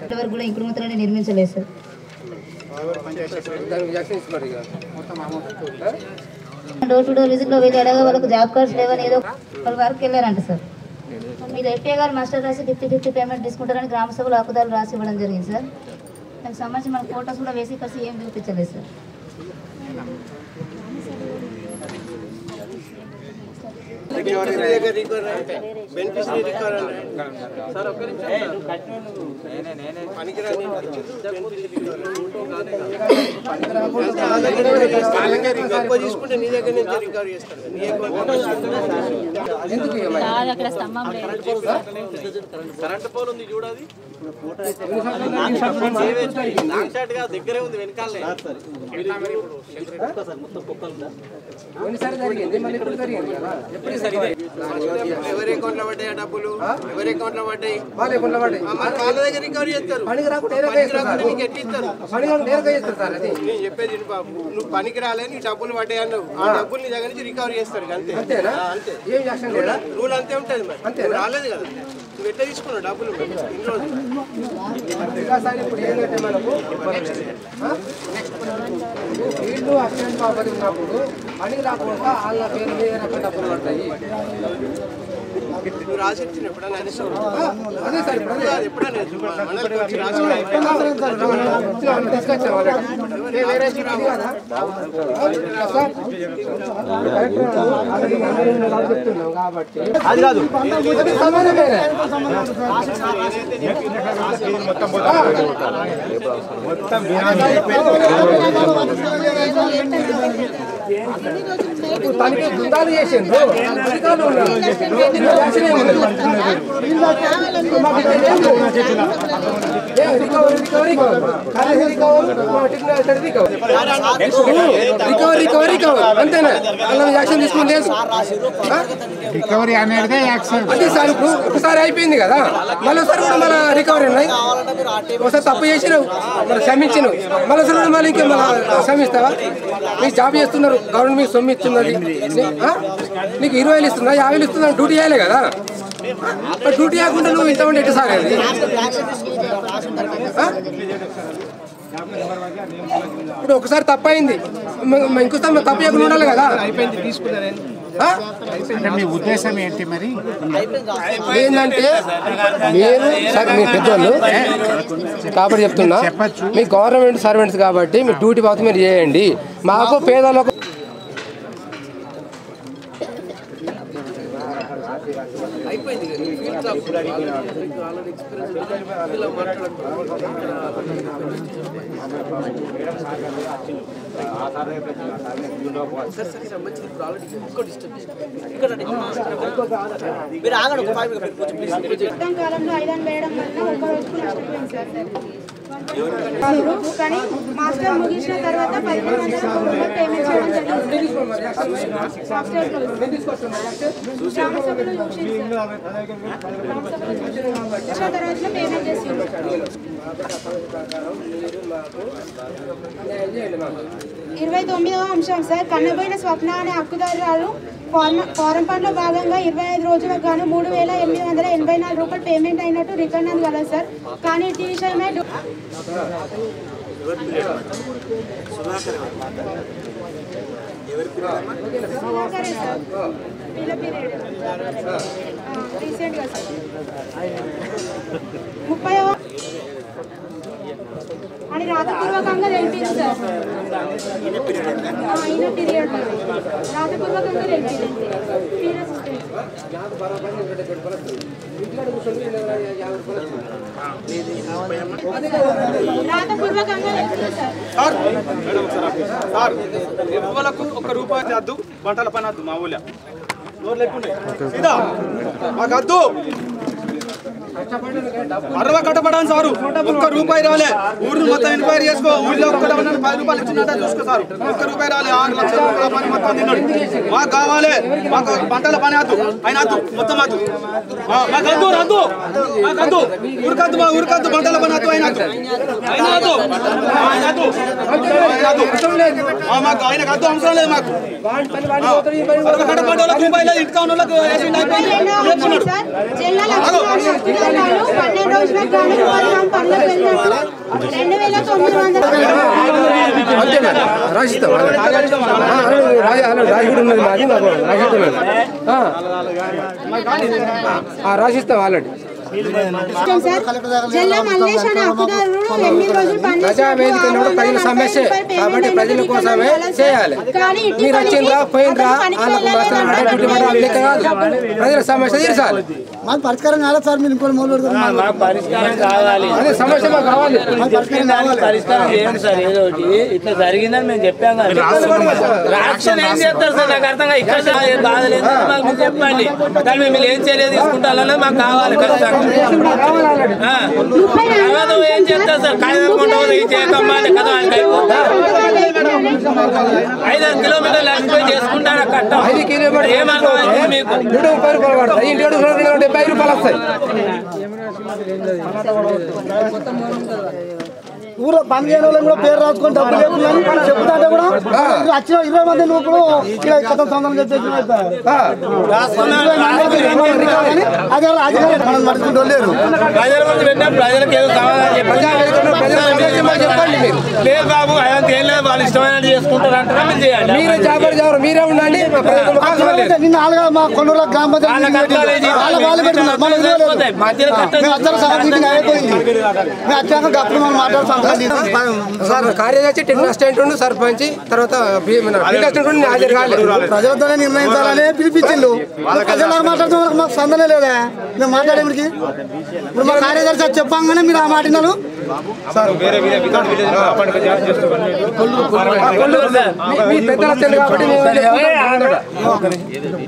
ఇంతవరకు కూడా ఇంకుడుమూతలని నిర్మించలేదు సార్. డోర్ టు డోర్ విజిట్లో వెళ్ళి అడగా వాళ్ళకు జాబ్ కార్డ్స్ లేవని ఏదో వాళ్ళ వరకు వెళ్ళారంట సార్. మీరు ఎఫ్ఏ గారు మాస్టర్ రాసి 50-50 పేమెంట్ తీసుకుంటారని గ్రామ సభలో హక్కుదారులు రాసి ఇవ్వడం జరిగింది సార్. దానికి సంబంధించి మన ఫోటోస్ కూడా వేసి కలిసి ఏం చూపించలేదు సార్. తీసుకుంటే నీ దగ్గర నుంచి రికవరీ చేస్తాను. కరెంట్ పోల్ ఉంది చూడది దగ్గరే ఉంది వెనకాలే ఎవరి అకౌంట్ లో పడ్డాయి డబ్బులు? ఎవరి అకౌంట్ లో పడ్డాయి? వాళ్ళ దగ్గర రికవరీ చేస్తారు. నేను చెప్పేది బాబు, నువ్వు పనికి రాలే, నీ డబ్బులు పడ్డాయి అన్నావు, ఆ డబ్బులు నీ దగ్గర నుంచి రికవరీ చేస్తారు. అంతే రూల్ అంతే ఉంటుంది. మరి రాలేదు కదా, నువ్వు ఎట్లా తీసుకున్నావు డబ్బులు? ఇప్పుడు ఏంటంటే మనకు వీళ్ళు అసిస్టెంట్ బాబు ఉన్నప్పుడు పనికి రాకుండా వాళ్ళ పేరు మీద డబ్బులు పడతాయి. నువ్వు రాసి ఇచ్చిన ఎప్పుడైనా అదే సార్ ఎప్పుడైనా తీసుకొచ్చాను చెప్తున్నాం కాబట్టి అది కాదు తనకి బృందాలు చేసిండ్రు. అంతేనా? యాక్షన్ తీసుకుని రికవరీ అనేది అంటే సార్ ఇప్పుడు ఒకసారి అయిపోయింది కదా, మళ్ళీసారి కూడా మన రికవరీ ఉన్నాయి. ఒకసారి తప్పు చేసినావు, మరి క్షమించినావు, మళ్ళీసారి కూడా మళ్ళీ ఇంకా మళ్ళీ క్షమిస్తావా? మీకు జాబ్ చేస్తున్నారు, గవర్నమెంట్ మీకు సొమ్ము ఇస్తున్నది, నీకు 20,000 ఇస్తున్నా, 50,000 ఇస్తున్నా, డ్యూటీ చేయాలి కదా. డ్యూటీ చేయకుండా నువ్వు ఇంతమంది ఎట్టు సార్? అది ఇప్పుడు ఒకసారి తప్పు అయింది, ఇంకోసారి తప్పు చేయకుండా ఉండాలి కదా. అయిపోయింది తీసుకున్నారే. మీ ఉద్దేశం ఏంటి మరి? ఏంటంటే మీరు సార్ మీ పెద్దోళ్ళు కాబట్టి చెప్తున్నా, మీ గవర్నమెంట్ సర్వెంట్స్ కాబట్టి మీ డ్యూటీ బాత్ మీరు చేయండి. మాకు పేదలకు అయిపోయింది. కాలంలో ఐరన్ వేయడం వల్ల ఒక రోజుకు నష్టపోయింది సార్. కానీ మాస్టర్ ముగించిన తర్వాత 15 లక్షల రూపాయలు పేమెంట్ చేయడం జరిగింది. తర్వాత పేమెంట్ చేసింది. 29వ అంశం సార్, కన్నబోయిన స్వప్న అనే హక్కుదారురాలు ఫారం ఫండ్లో భాగంగా 25 రోజులకు గాను 3,884 రూపాయలు పేమెంట్ అయినట్టు రిటర్న్ అని కదా సార్. కానీ ఈ విషయమే రీసెంట్గా సార్ 30వ అని రాతపూర్వకంగా తెలిపింది సార్. ఈయన పీరియడ్ రాతపూర్వకంగా తెలిపింది. రాతపూర్వకంగా సార్ ఎవ్వలకు ₹1 వద్దు, వంటల పని వద్దు, మా ఊళ్ళో నోరు లేకుండా మాకు వద్దు. అరవ కట్టబడాను సారు ఒక్క రూపాయి రాలే ఊరిని మొత్తం ఎంక్వైరీ చేసుకో ఊళ్ళో ఒక్క 10 రూపాయలు ఇచ్చినట్టు చూసుకో సార్ ఒక్క రూపాయి రాలే 6 లక్షల రూపాయల పని మొత్తం తిన్నాడు మాకు కావాలి మాకు పంటల పని వద్దు ఆయన వద్దు మొత్తం వద్దు మాకు వద్దు రద్దు మాకు వద్దు ఊరికద్దు మా ఊరికద్దు పంటల పని వద్దు ఆయన వద్దు మాకు ఆయనకు వద్దు అవసరం లేదు మాకు కట్టబడ్డ వాళ్ళకి రూపాయలు ఇంటికా ఉన్న వాళ్ళకి రాసిస్తాం ఆల్రెడీ ప్రజల సమస్య కాబట్టి ప్రజల కోసమే చేయాలి. మీరు వచ్చిందా పోయినరా వాళ్ళకు కాదు ప్రజల సమస్య తీర్చాలి. మాకు పరిష్కారం కావాలి సార్. మీరు ఇంకోటి పరిష్కారం కావాలి. అదే సమస్య మాకు కావాలి. పరిష్కారం చేయండి సార్. ఏదో ఇట్లా జరిగిందని మేము చెప్పాం కదా. రాక్షన్ ఏం చేస్తారు సార్ నాకు అర్థంగా ఇక్కడ బాధ లేదు మాకు మీరు చెప్పండి. కానీ మేము ఏం చేయలేదు తీసుకుంటారన్నది మాకు కావాలి. తర్వాత ఏం చేస్తారు సార్ కాయకుండా ఏం చేయకమ్మా కదా 5 కిలోమీటర్లు అడిగిపోయి చేసుకుంటారా కట్ట 5 కిలోమీటర్లు ఏమర్థం మీకు 130 రూపాయలు పడతాయి. 70 రూపాయలు వస్తాయి. ఊళ్ళో పని చేయని వాళ్ళని కూడా పేరు రాసుకొని డబ్బులు లేకుండా చెప్తాంటే కూడా వచ్చిన 20 మంది నువ్వు కూడా ఇక్కడ కథం సంబంధం చెప్పేసి అదే మనం మర్చుకుంటూ లేరు. ప్రజలకు ఏదో లేదు బాబు అదంతా ఏం లేదు వాళ్ళు ఇష్టమైన చేసుకుంటారు అంటారా మీరు చేయండి. మీరే జాబర్ జాబర్ మీరే ఉండండి. నిన్న ఆలుగా మా కొండూరు గ్రామ పంచాయతీ అయిపోయింది. మేము వచ్చాక అప్పుడు మనం మాట్లాడుతాం సార్. కార్యదర్శి టెన్ అసిస్టెంట్ ఉండు సర్పంచ్ తర్వాత హాజరు కాలేదు. ప్రజలతోనే నిర్ణయించాలని పిలిపించిండు. ప్రజలు మాట్లాడుతూ మాకు సందనే లేదా మేము మాట్లాడేమిడికి. ఇప్పుడు మా కార్యదర్శి చెప్పంగానే మీరు ఆ మాటినారు సార్.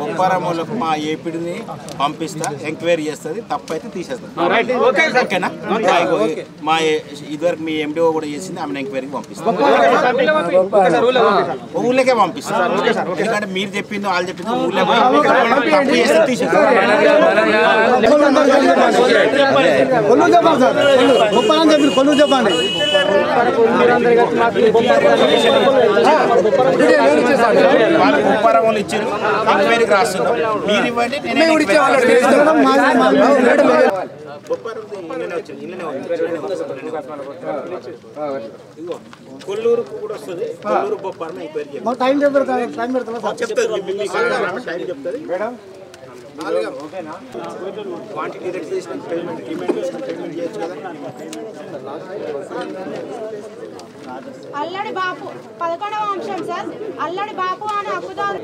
బొప్పారాములకు మా ఏపీడిని పంపిస్తా ఎంక్వైరీ చేస్తుంది తప్పైతే తీసేస్తాం. ఓకేనా మా ఇదివరకు మీ ఎండిఓ కూడా చేసింది ఆమెను ఎంక్వైరీకి పంపిస్తాం. ఊళ్ళకే పంపిస్తాం. ఎందుకంటే మీరు చెప్పింది వాళ్ళు చెప్పింది ఊళ్ళో తప్పు చేస్తే తీసేస్తాం. కొల్లు చెప్పండి. వాళ్ళు బొప్పారాములు ఇచ్చారు ఎంక్వైరీకి రాస్తున్నాం. మీరు ఇవ్వండి కొల్లూరుకు కూడా వస్తుంది. కొల్లూరు బొప్పారం ఎంక్వైరీ టైం చెప్తుంది. టైం చెప్తుంది. క్వాంటిటీ రేట్ చేసిన పేమెంట్ పేమెంట్ చేయొచ్చు కదా. అల్లడి బాపు 11వ అంశం సార్. అల్లడి బాపు అని హక్కుదారు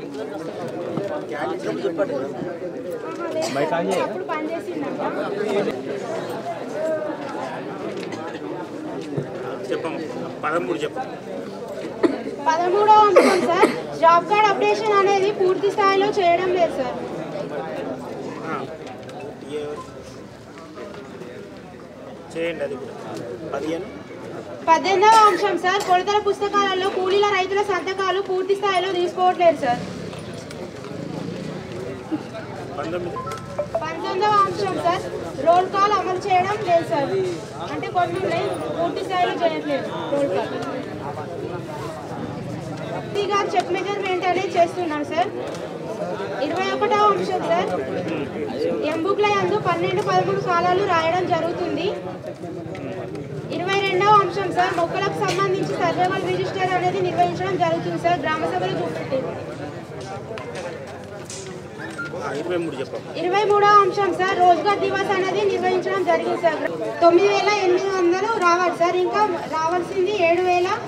అప్పుడు పనిచేసిందంట. చెప్పండి 13 చెప్పండి. 13వ అంశం సార్. జాబ్ కార్డ్ అప్డేషన్ అనేది పూర్తి స్థాయిలో చేయడం లేదు సార్. చేయండి అది కూడా 18వ అంశం సార్. కొలతల పుస్తకాలలో కూలీల రైతుల సంతకాలు పూర్తి స్థాయిలో తీసుకోవట్లేదు సార్. 19వ అంశం సార్. రోల్ కాల్ అమలు చేయడం లేదు సార్. అంటే కొన్ని పూర్తి స్థాయిలో చేయట్లేదు రోల్ కాల్. గారు చెక్ మెజర్మెంట్ అనేది చేస్తున్నారు సార్. 21వ అంశం సార్. ఎంబుక్ల యందు 12, 13 కాలాలు రాయడం జరుగుతుంది. 22వ అంశం సార్. మొక్కలకు సంబంధించి సర్వైవల్ రిజిస్టర్ అనేది నిర్వహించడం జరుగుతుంది సార్. గ్రామ సభలో చూపెట్టి. 23వ అంశం సార్. రోజ్గార్ దివస్ అనేది నిర్వహించడం జరిగింది సార్. 9,800 రావాలి సార్. ఇంకా రావాల్సింది 7,000.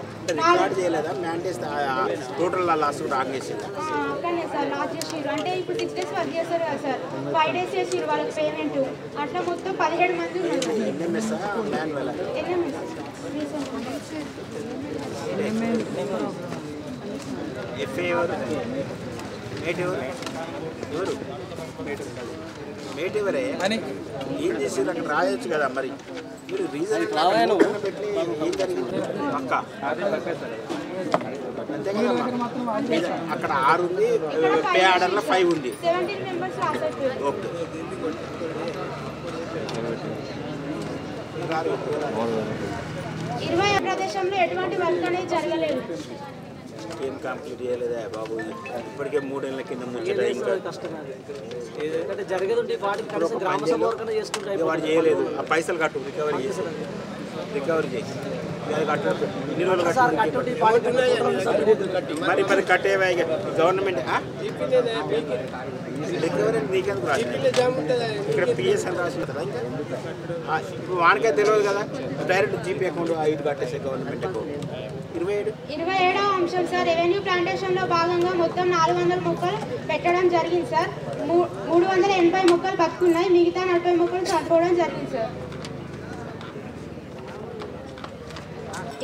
అంటే ఇప్పుడు 6 days వర్క్ చేస్తారు కదా సార్. 5 days చేసిరు వాళ్ళకి పేమెంట్. అట్లా మొత్తం 17 మంది ఉన్నారు. మేట్ ఎవరు మేట్ ఎవరే అని ఏం చేసేది అక్కడ రాయొచ్చు కదా మరి మీరు రీజన్ పెట్టి ఏం జరిగింది పక్క అంతే కదమ్మా అక్కడ 6 ఉంది పే ఆర్డర్లో 5 ఉంది ఓకే 20 ప్రదేశంలో ఎటువంటి వర్క్ అనేది జరగలేదు. ఏం కంప్లీట్ చేయలేదా బాబు ఇప్పటికే 3 ఏళ్ళ కింద ముచ్చట ఇంకా వాడు చేయలేదు ఆ పైసలు కట్టు రికవరీ చేసి ఇన్ని రోజులు మరి కట్టేవా గవర్నమెంట్ రికవరీ నీకెందుకు రాసి ఇక్కడ పిఎస్ అని రాసి కదా ఇంకా ఇప్పుడు వానికే తెలియదు కదా డైరెక్ట్ జీపీ అకౌంట్ 5 కట్టేసే గవర్నమెంట్ అకౌంట్ 27వ అంశం సార్ రెవెన్యూ ప్లాంటేషన్లో భాగంగా మొత్తం 400 మొక్కలు పెట్టడం జరిగింది సార్. 380 మొక్కలు బతుకున్నాయి, మిగతా 40 మొక్కలు చనిపోవడం జరిగింది సార్.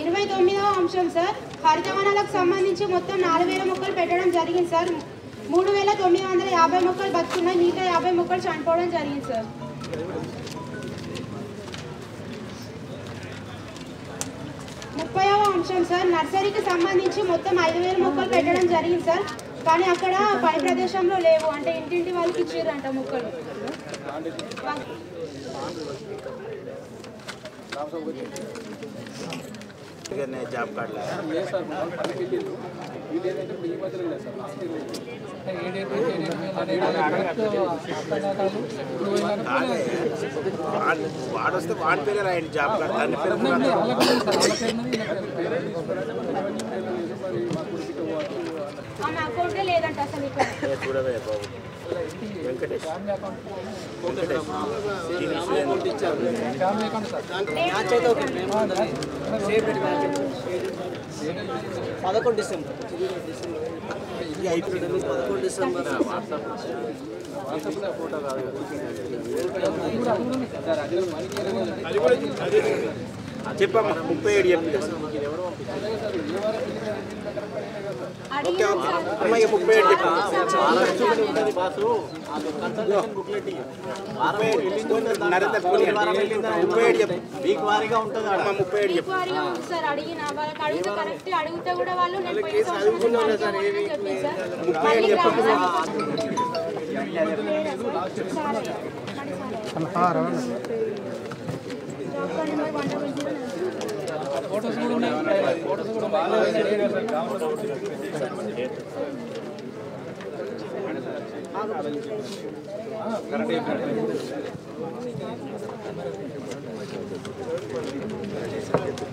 29వ అంశం సార్ హరితవనాలకు సంబంధించి మొత్తం 4000 మొక్కలు పెట్టడం జరిగింది సార్. 3950 మొక్కలు బతుకున్నాయి, మిగతా 50 మొక్కలు చనిపోవడం జరిగింది సార్. 30వ అంశం సార్ నర్సరీకి సంబంధించి మొత్తం 5000 మొక్కలు పెట్టడం జరిగింది సార్. కానీ అక్కడ పని ప్రదేశంలో లేవు, అంటే ఇంటింటి వాళ్ళకి ఇచ్చారంట మొక్కలు. జాబ్ కార్డు వాడు వస్తే వాడి పేరే రాయండి జాబ్ కార్డు దాని పేరు అకౌంటే లేదంట అసలు ఇక్కడ. చూడవే బాబు వెంకటేష్ చెప్పమ్మా 37 చెప్పి ఓకే అమ్మాయి 37 చెప్పి నరేందర్ 37 చెప్పి వీక్ వారీగా ఉంటుంది 37 చెప్పి సార్ అడిగిన వాళ్ళకి అడిగితే కరెక్ట్ అడిగితే కూడా వాళ్ళు నేను పోయి చెప్పండి సార్ 37 చెప్పి ఫోటోస్ కూడా ఉన్నాయి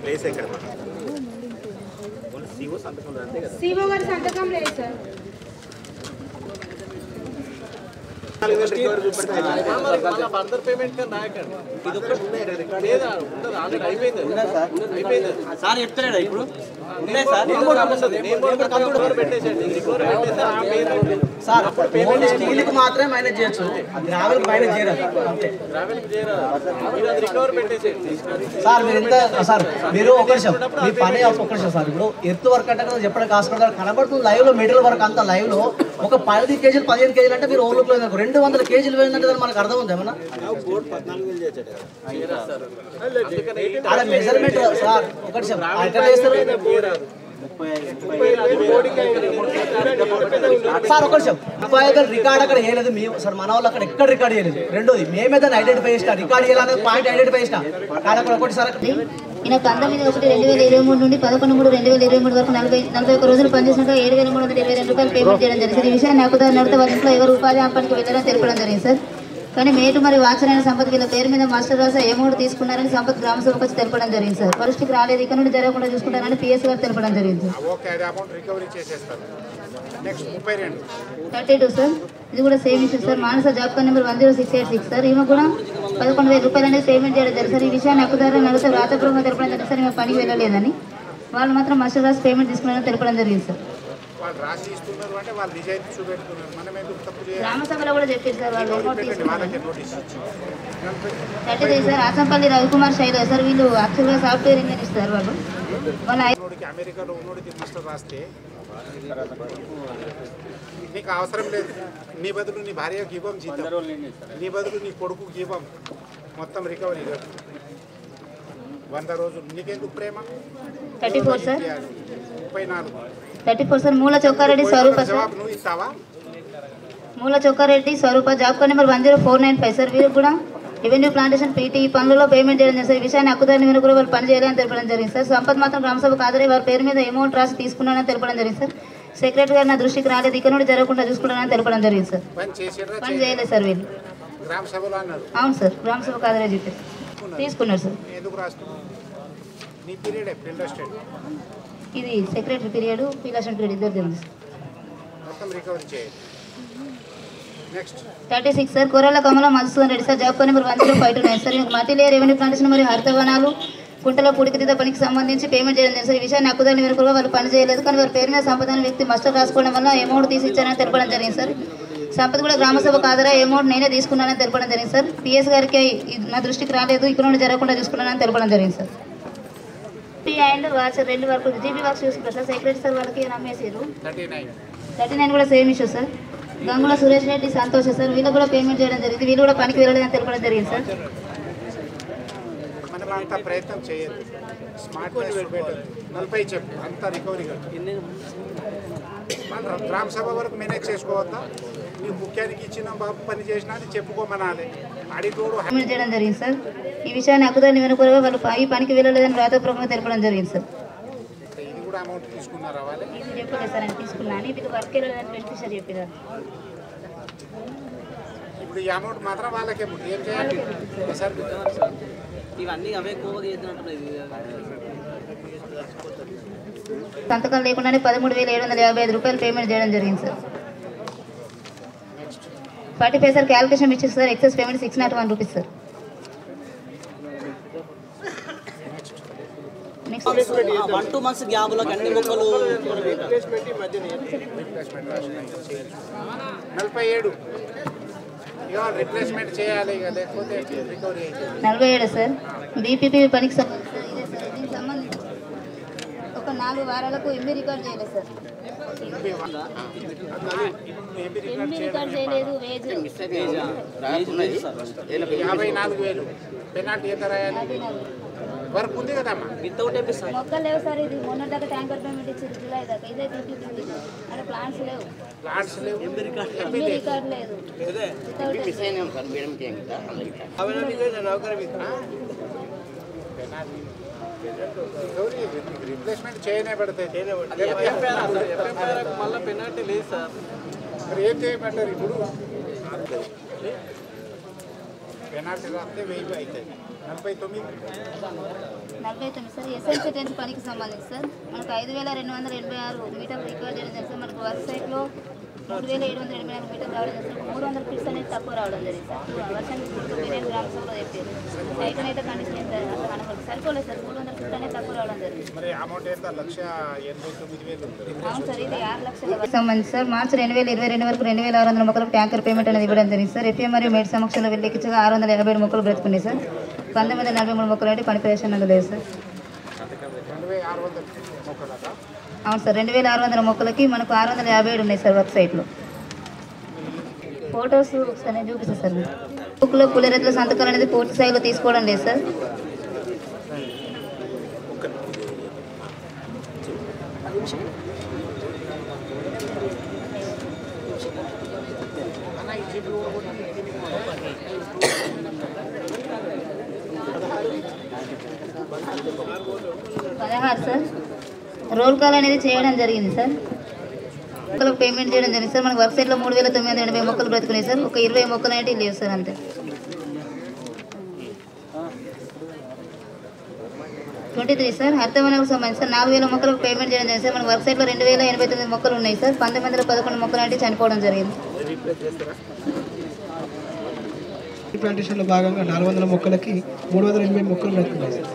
ప్లేస్ ఎక్కడ సిఓ సంతకం అంతే కదా సిఓ గారి సంతకం లేదు సార్. ఫర్దర్ పేమెంట్ కానీ నాయకండి ఇది ఒకటి లేదా ఉండదు ఆల్రెడీ అయిపోయింది సార్ చెప్తాడా ఇప్పుడు ఉన్నాయి సార్ కంప్యూటర్ పెట్టేసండి సార్ పేమెంట్ స్టీల్కి మాత్రమే మైనస్ చేయొచ్చు, గ్రావెల్కి మైనస్ చేయరాదు అంతే. రికవర్ పెట్టేసేయండి సార్ మీరు ఎంత సార్ మీరు ఒక నిమిషం మీ పని ఒక నిమిషం సార్. ఇప్పుడు ఎర్త్ వర్క్ అంటే కదా చెప్పడానికి హాస్పిటల్ కనబడుతుంది లైవ్ లో మెటీరియల్ వర్క్ అంతా లైవ్ లో ఒక 10 కేజీలు 15 కేజీలు అంటే మీరు ఓవర్లుక్ లేదు 200 కేజీలు పోయిందంటే దాన్ని మనకు అర్థం ఉంది ఏమన్నా అలా మెజర్మెంట్ సార్ ఒక నిమిషం ఎక్కడ చేస్తారు సార్ ఒక నిమిషం 35 రికార్డ్ అక్కడ చేయలేదు మేము సార్ మన వాళ్ళు అక్కడ ఎక్కడ రికార్డ్ చేయలేదు. రెండోది మేమే దాన్ని ఐడెంటిఫై చేసిన రికార్డ్ చేయాలనేది పాయింట్ ఐడెంటిఫై చేసిన కానీ అక్కడ ఒకటి సార్ ఈయన 19/1/2023 నుండి 11/3/2023 వరకు 41 రోజులు పనిచేసినట్టు 7,322 రూపాయలు పేమెంట్ చేయడం జరిగింది. ఈ విషయాన్ని హక్కుదారుని అడిగితే వాళ్ళ ఇంట్లో ఎవరు ఉపాధి హామీకి వెళ్ళారని తెలపడం జరిగింది సార్. కానీ మేటు మరియు వాచరైన సంపత్ వీళ్ళ పేరు మీద మాస్టర్ రాసా అమౌంట్ తీసుకున్నారని సంపత్ గ్రామ సభకు వచ్చి తెలపడం జరిగింది సార్. పరిస్థితికి రాలేదు, ఇక్కడ నుండి జరగకుండా చూసుకుంటారని పిఎస్ గారు తెలపడం జరిగింది సార్. 32 సార్ ఇది కూడా సేమ్ ఇష్యూ సార్. మానస జాబ్ కార్డ్ నెంబర్ 10686 సార్. ఈమె కూడా 11,000 రూపాయలు అనేది పేమెంట్ చేయడం జరిగింది సార్. ఈ విషయాన్ని హక్కుదారుని అడిగితే వ్రాతపూర్వకంగా తెలపడం జరిగింది సార్. ఈమె పనికి వెళ్ళలేదని వాళ్ళు మాత్రం మాస్టర్ రాసి పేమెంట్ తీసుకున్నారని తెలపడం జరిగింది సార్. గ్రామ సభలో కూడా చెప్పారు సార్ వాళ్ళు అమౌంట్ తీసుకున్నారు. 33 సార్ ఆసంపల్లి రవికుమార్ శైలజ సార్. వీళ్ళు యాక్చువల్గా సాఫ్ట్వేర్ ఇంజనీర్ సార్. వాళ్ళు అమెరికాలో ఉన్నోడికి మాస్టర్ రాస్తే నీకు అవసరం లేదు. నీ బదులు నీ భార్యకి ఇవ్వం జీతం, నీ బదులు నీ కొడుకుకి ఇవ్వం. మొత్తం రికవరీ 100 రోజులు. నీకెందుకు ప్రేమ? 34 సార్. 34. 34 సార్. మూల చొక్కారెడ్డి స్వరూప సార్. జవాబు నువ్వు ఇస్తావా? మూల చొక్కారెడ్డి స్వరూప, జాబ్ కార్డ్ నెంబర్ 10495 సార్. వీరికి కూడా రెవెన్యూ ప్లాంటేషన్ పీటీ పనులలో పేమెంట్ చేయడం జరిగింది సార్. ఈ విషయాన్ని హక్కుదారుని మీరు కూడా వాళ్ళు పని చేయాలని తెలపడం జరిగింది సార్. సంపత్ మాత్రం గ్రామసభకు హాజరై వారి పేరు మీద అమౌంట్ రాసి తీసుకున్నానని తెలపడం జరిగింది సార్. సెక్రటరీ గారు నా దృష్టికి రాలేదు, ఇక్కడ నుండి జరగకుండా చూసుకున్నానని తెలపడం జరిగింది సార్. పని చేయలేదు సార్ వీళ్ళు. గ్రామ సభలో అన్నారు. అవును సార్, గ్రామసభకు హాజరై చెప్పారు, తీసుకున్నారు సార్. ఎందుకు రాస్తున్నావు? నీ పీరియడ్ ఫీల్డ్ అసిస్టెంట్, ఇది secretary period, field assistant period ఇద్దరు ఉంది సార్. మొత్తం రికవరీ చేయాలి. Next 36 sir. Korrala Kamala Madhusudan Reddy sir. Job card number 10529 sir. మతిలే రెవెన్యూ ప్లాంటేషన్ మరియు హరితవనాలు కుంటల పూడికతీత పనికి సంబంధించి పేమెంట్ చేయడం జరిగింది సార్. ఈ విషయాన్ని హక్కుదారుని మేరకు వాళ్ళు పని చేయలేదు, కానీ వారి పేరు మీద సంపద అనే వ్యక్తి మస్టర్ రాసుకోవడం వల్ల అమౌంట్ తీసి ఇచ్చారని తెలపడం జరిగింది సార్. సంపద కూడా గ్రామసభకు హాజరై అమౌంట్ నేనే తీసుకున్నానని తెలపడం జరిగింది సార్. పిఎస్ గారికి నా దృష్టికి రాలేదు, ఇక్కడ నుండి జరగకుండా చూసుకున్నానని తెలపడం జరిగింది సార్. అండ్ వాచ్ 2 వరకు జీబీ వాచ్ చూసుకుంటారు సార్. సెక్రటరీ సార్ వాళ్ళకి నమ్మేసారు. 39 కూడా same issue sir. Gangula Suresh Reddy, Santosh sir. వీళ్ళు కూడా పేమెంట్ చేయడం జరిగింది, వీళ్ళు కూడా పనికి వెళ్ళలేదని తెలపడం జరిగింది సార్. మనం అంత ప్రయత్నం చేయదు. స్మార్ట్ 40 చెప్పు, అంత రికవరీ గ్రామ సభ వరకు మేనేజ్ చేసుకోవద్దా? నీకు ముఖ్యానికి ఇచ్చిన బాబు పని చేసినా అని చెప్పుకోమనాలి. అడిగోడు పేమెంట్ చేయడం జరిగింది సార్. ఈ విషయాన్ని హక్కుదారుని వెనుకగా వాళ్ళు ఈ పనికి వెళ్ళలేదని రాతపూర్వకంగా తెలపడం జరిగింది సార్. ఇది కూడా అమౌంట్ తీసుకున్నారా వాళ్ళు? చెప్పలేదు సార్, అని తీసుకున్నాను. ఇది వర్క్ వెళ్ళలేదని బెనిఫిషియర్ చెప్పారు. ఇప్పుడు ఈ అమౌంట్ మాత్రం వాళ్ళకే ఏం చేయాలి సార్? ఇవన్నీ అవే కోవగా సంతకం లేకుండానే 13,755 రూపాయలు పేమెంట్ చేయడం జరిగింది సార్. 45 సార్ క్యాలిక్యులేషన్ ఇచ్చేసి sir. Excess payment 601 rupees sir. Next 1-2 months గ్యాప్లో అన్ని మొక్కలు 47 రిప్లేస్మెంట్ చేయాలి, లేకపోతే రికవరీ 47 సార్. బీపీపీ పనికి సంబంధించి ఒక 4 వారాలకు ఎంబీ రికార్డ్ చేయలేదు సార్. ఎంబీ రికార్డ్ చేయలేదు. వేజ్ 54,000 పెనాల్టీ ఎంత రాయాలి? వర్క్ ఉంది కదమ్మా. మొక్కలు లేవు సార్. ఇది మొన్న దాకా ట్యాంకర్ పేమెంట్ ఇచ్చింది జూలై దాకా. ఇదే 50 అంటే ప్లాంట్స్ లేవు. ఎంబీ రికార్డ్ లేదు. రిప్లేస్మెంట్ చేయనే పడతాయి. మళ్ళీ పెనాల్టీ లేదు సార్. మరి ఏం చేయమంటారు ఇప్పుడు? పెనాల్టీ రాస్తే 1000 అవుతుంది. 49 సార్. ఎస్ఎల్సీ 10th పనికి సంబంధించి సార్ మనకు 5,286 మీటర్లు రికార్డ్ చేయడం జరిగింది సార్. మనకు వర్క్ సైట్లో 3,784 మీటర్లు రావడం జరిగింది. 300 ఫీట్స్ అనేది తక్కువ రావడం జరిగింది సార్. వర్షానికి 9 గ్రామ్స్ కూడా చెప్పారు. సైట్ అయితే కండిషన్ ఎంత మనకు సరిపోలేదు సార్. 300 ఫీట్ అనేది తక్కువ రావడం జరిగింది. మరి అమౌంట్ ఎంత? 1,89,000. అవును సార్. ఇది 6 లక్షల సంబంధించి సార్. మార్చి 2022 వరకు 2,600 మొక్కలకు ట్యాంకర్ పేమెంట్ అనేది ఇవ్వడం జరిగింది సార్. ఎఫ్ఏ మరియు మేడ్ సమక్షంలో వెళ్ళెక్కించగా 657 మొక్కలు బ్రతుకున్నాయి సార్. 1943 మొక్కలు అంటే పని ప్రవేశం లేదు సార్. 2,600 మొక్కలకా? అవును సార్. 2,600 మొక్కలకి మనకు 657 ఉన్నాయి సార్ వర్క్ సైట్లో. ఫొటోస్ ఒకసారి చూపిస్తాను సార్. బుక్లో పులిరెత్తుల సంతకాలు అనేది పూర్తి స్థాయిలో తీసుకోవడం లేదు సార్. సార్ రోల్ కాల్ అనేది చేయడం జరిగింది సార్. మొక్కలకు పేమెంట్ చేయడం జరిగింది సార్. మనకు వర్క్ సైట్లో 3,980 మొక్కలు బ్రతుకున్నాయి సార్. ఒక 20 మొక్కలు అనేవి లేవు సార్ అంతే. 23 సార్. హరితవనాలకు సంబంధించి సార్ 4,000 మొక్కలకు పేమెంట్ చేయడం జరిగింది సార్. మనకు వర్క్ సైట్లో 2,089 మొక్కలు ఉన్నాయి సార్. 1911 మొక్కలు అంటే చనిపోవడం జరిగింది. ప్లాంటేషన్లో భాగంగా 400 మొక్కలకి 380 మొక్కలు బ్రతుకున్నాయి సార్.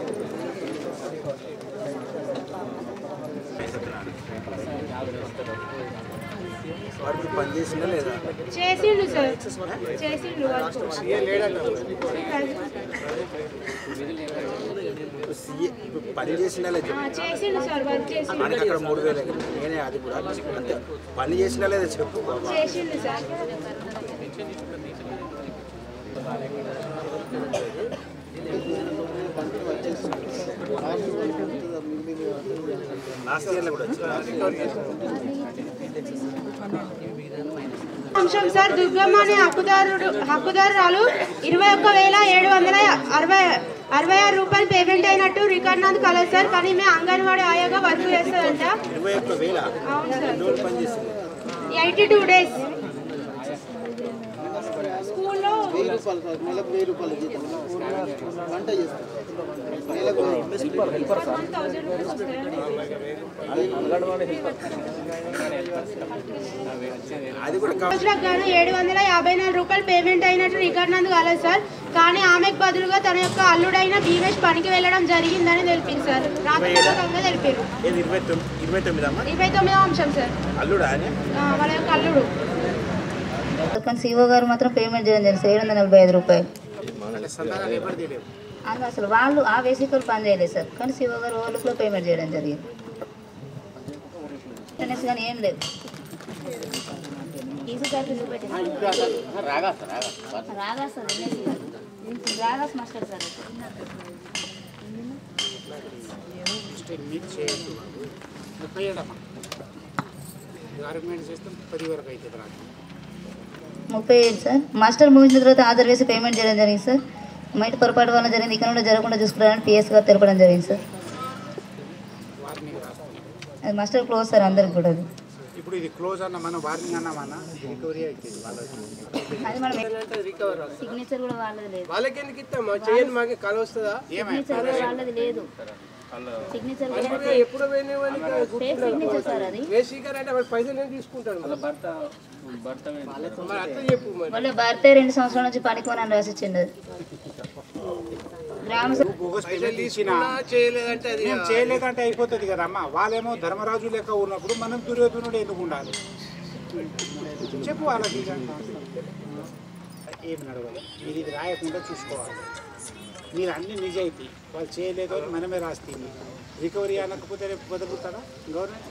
పనిచేసిందా లేదా? చేసిండు సార్, చేసిండు. ఇప్పుడు సీఏ ఇప్పుడు పని చేసిన చేసిండు సార్ వర్క్ చేసిండు మనకి అక్కడ 3000 నేనే అది కూడా అంతే పని చేసినా లేదా చెప్పు చేసిండు సార్ లాస్ట్ ఇయర్లో కూడా అంశం సార్ దుర్గమ్మ అనే హక్కుదారురాలు 21,766 రూపాయలు పేమెంట్ అయినట్టు రికార్డ్ నాది కలదు సార్. కానీ మేము అంగన్వాడీ ఆయాగా వర్క్ చేస్తుందంట. 21,000 అవును సార్, రోజులు పని చేస్తుంది 82 డేస్. స్కూల్లో 1000 రూపాయలు సార్, నెలకు 1000 రూపాయలు జీతం వంట చేస్తారు. నెలకు రోజులకు గాను 754 రూపాయలు పేమెంట్ అయినట్టు రికార్డ్ నందు కాలేదు సార్. కానీ ఆమెకు బదులుగా తన యొక్క అల్లుడైన భీమేష్ పనికి వెళ్ళడం జరిగిందని తెలిపింది సార్. రాత్రిపూర్వకంగా తెలిపారు. 29వ అంశం సార్, వాళ్ళ యొక్క అల్లుడు. కానీ సిఓ గారు మాత్రం పేమెంట్ చేయడం జరిగింది 745 రూపాయలు. అందులో అసలు వాళ్ళు ఆ వేసికలు పని చేయలేదు సార్. కానీ సిఓ గారు వాళ్ళకు పేమెంట్ చేయడం జరిగింది. కానీ ఏం లేదు. ఈసీ గారికి చూపెట్టింది రాగాస్ మాస్టర్ సార్. గవర్నమెంట్ చేస్తే 10 వరకు అవుతుంది రాదు. 37 సార్. మాస్టర్ ముగిసిన తర్వాత ఆధార్ వేసి పేమెంట్ చేయడం జరిగింది సార్. మైట్ పొరపాటు వల్ల జరిగింది, ఇక్కడ నుండి జరగకుండా చూసుకున్నారని పిఎస్ గారు తెలపడం జరిగింది సార్. అది మాస్టర్ క్లోజ్ సార్ అందరికి కూడా. అది ఇప్పుడు ఇది క్లోజ్ అన్న మనం వార్నింగ్ అన్నామన్నా రికవరీ అవుతుంది అది మనం సిగ్నేచర్ కూడా వాళ్ళది లేదు. వాళ్ళకి ఎందుకు ఇస్తామా చేయండి, మాకు కళ వస్తుందా? సిగ్నేచర్ కూడా వాళ్ళది లేదు. సిగ్నేచర్ ఎప్పుడు సిగ్నేచర్ సార్. అది వేసీకర్ అంటే వాడు పైసలు నేను తీసుకుంటాడు. వాళ్ళ భర్త 2 సంవత్సరాల నుంచి పనికోనని రాసిచ్చింది. చేయలేదంటే అయిపోతుంది కదా అమ్మ. వాళ్ళేమో ధర్మరాజు లెక్క ఉన్నప్పుడు మనం దుర్యోధనుడు ఎందుకు ఉండాలి చెప్పు వాళ్ళకి. ఏమి నడవాలి మీరు ఇది రాయకుండా చూసుకోవాలి. మీరు అన్ని నిజాయితీ వాళ్ళు చేయలేదు అని మనమే రాస్తుంది. రికవరీ అనకపోతే రేపు బతుకుతారా గవర్నమెంట్?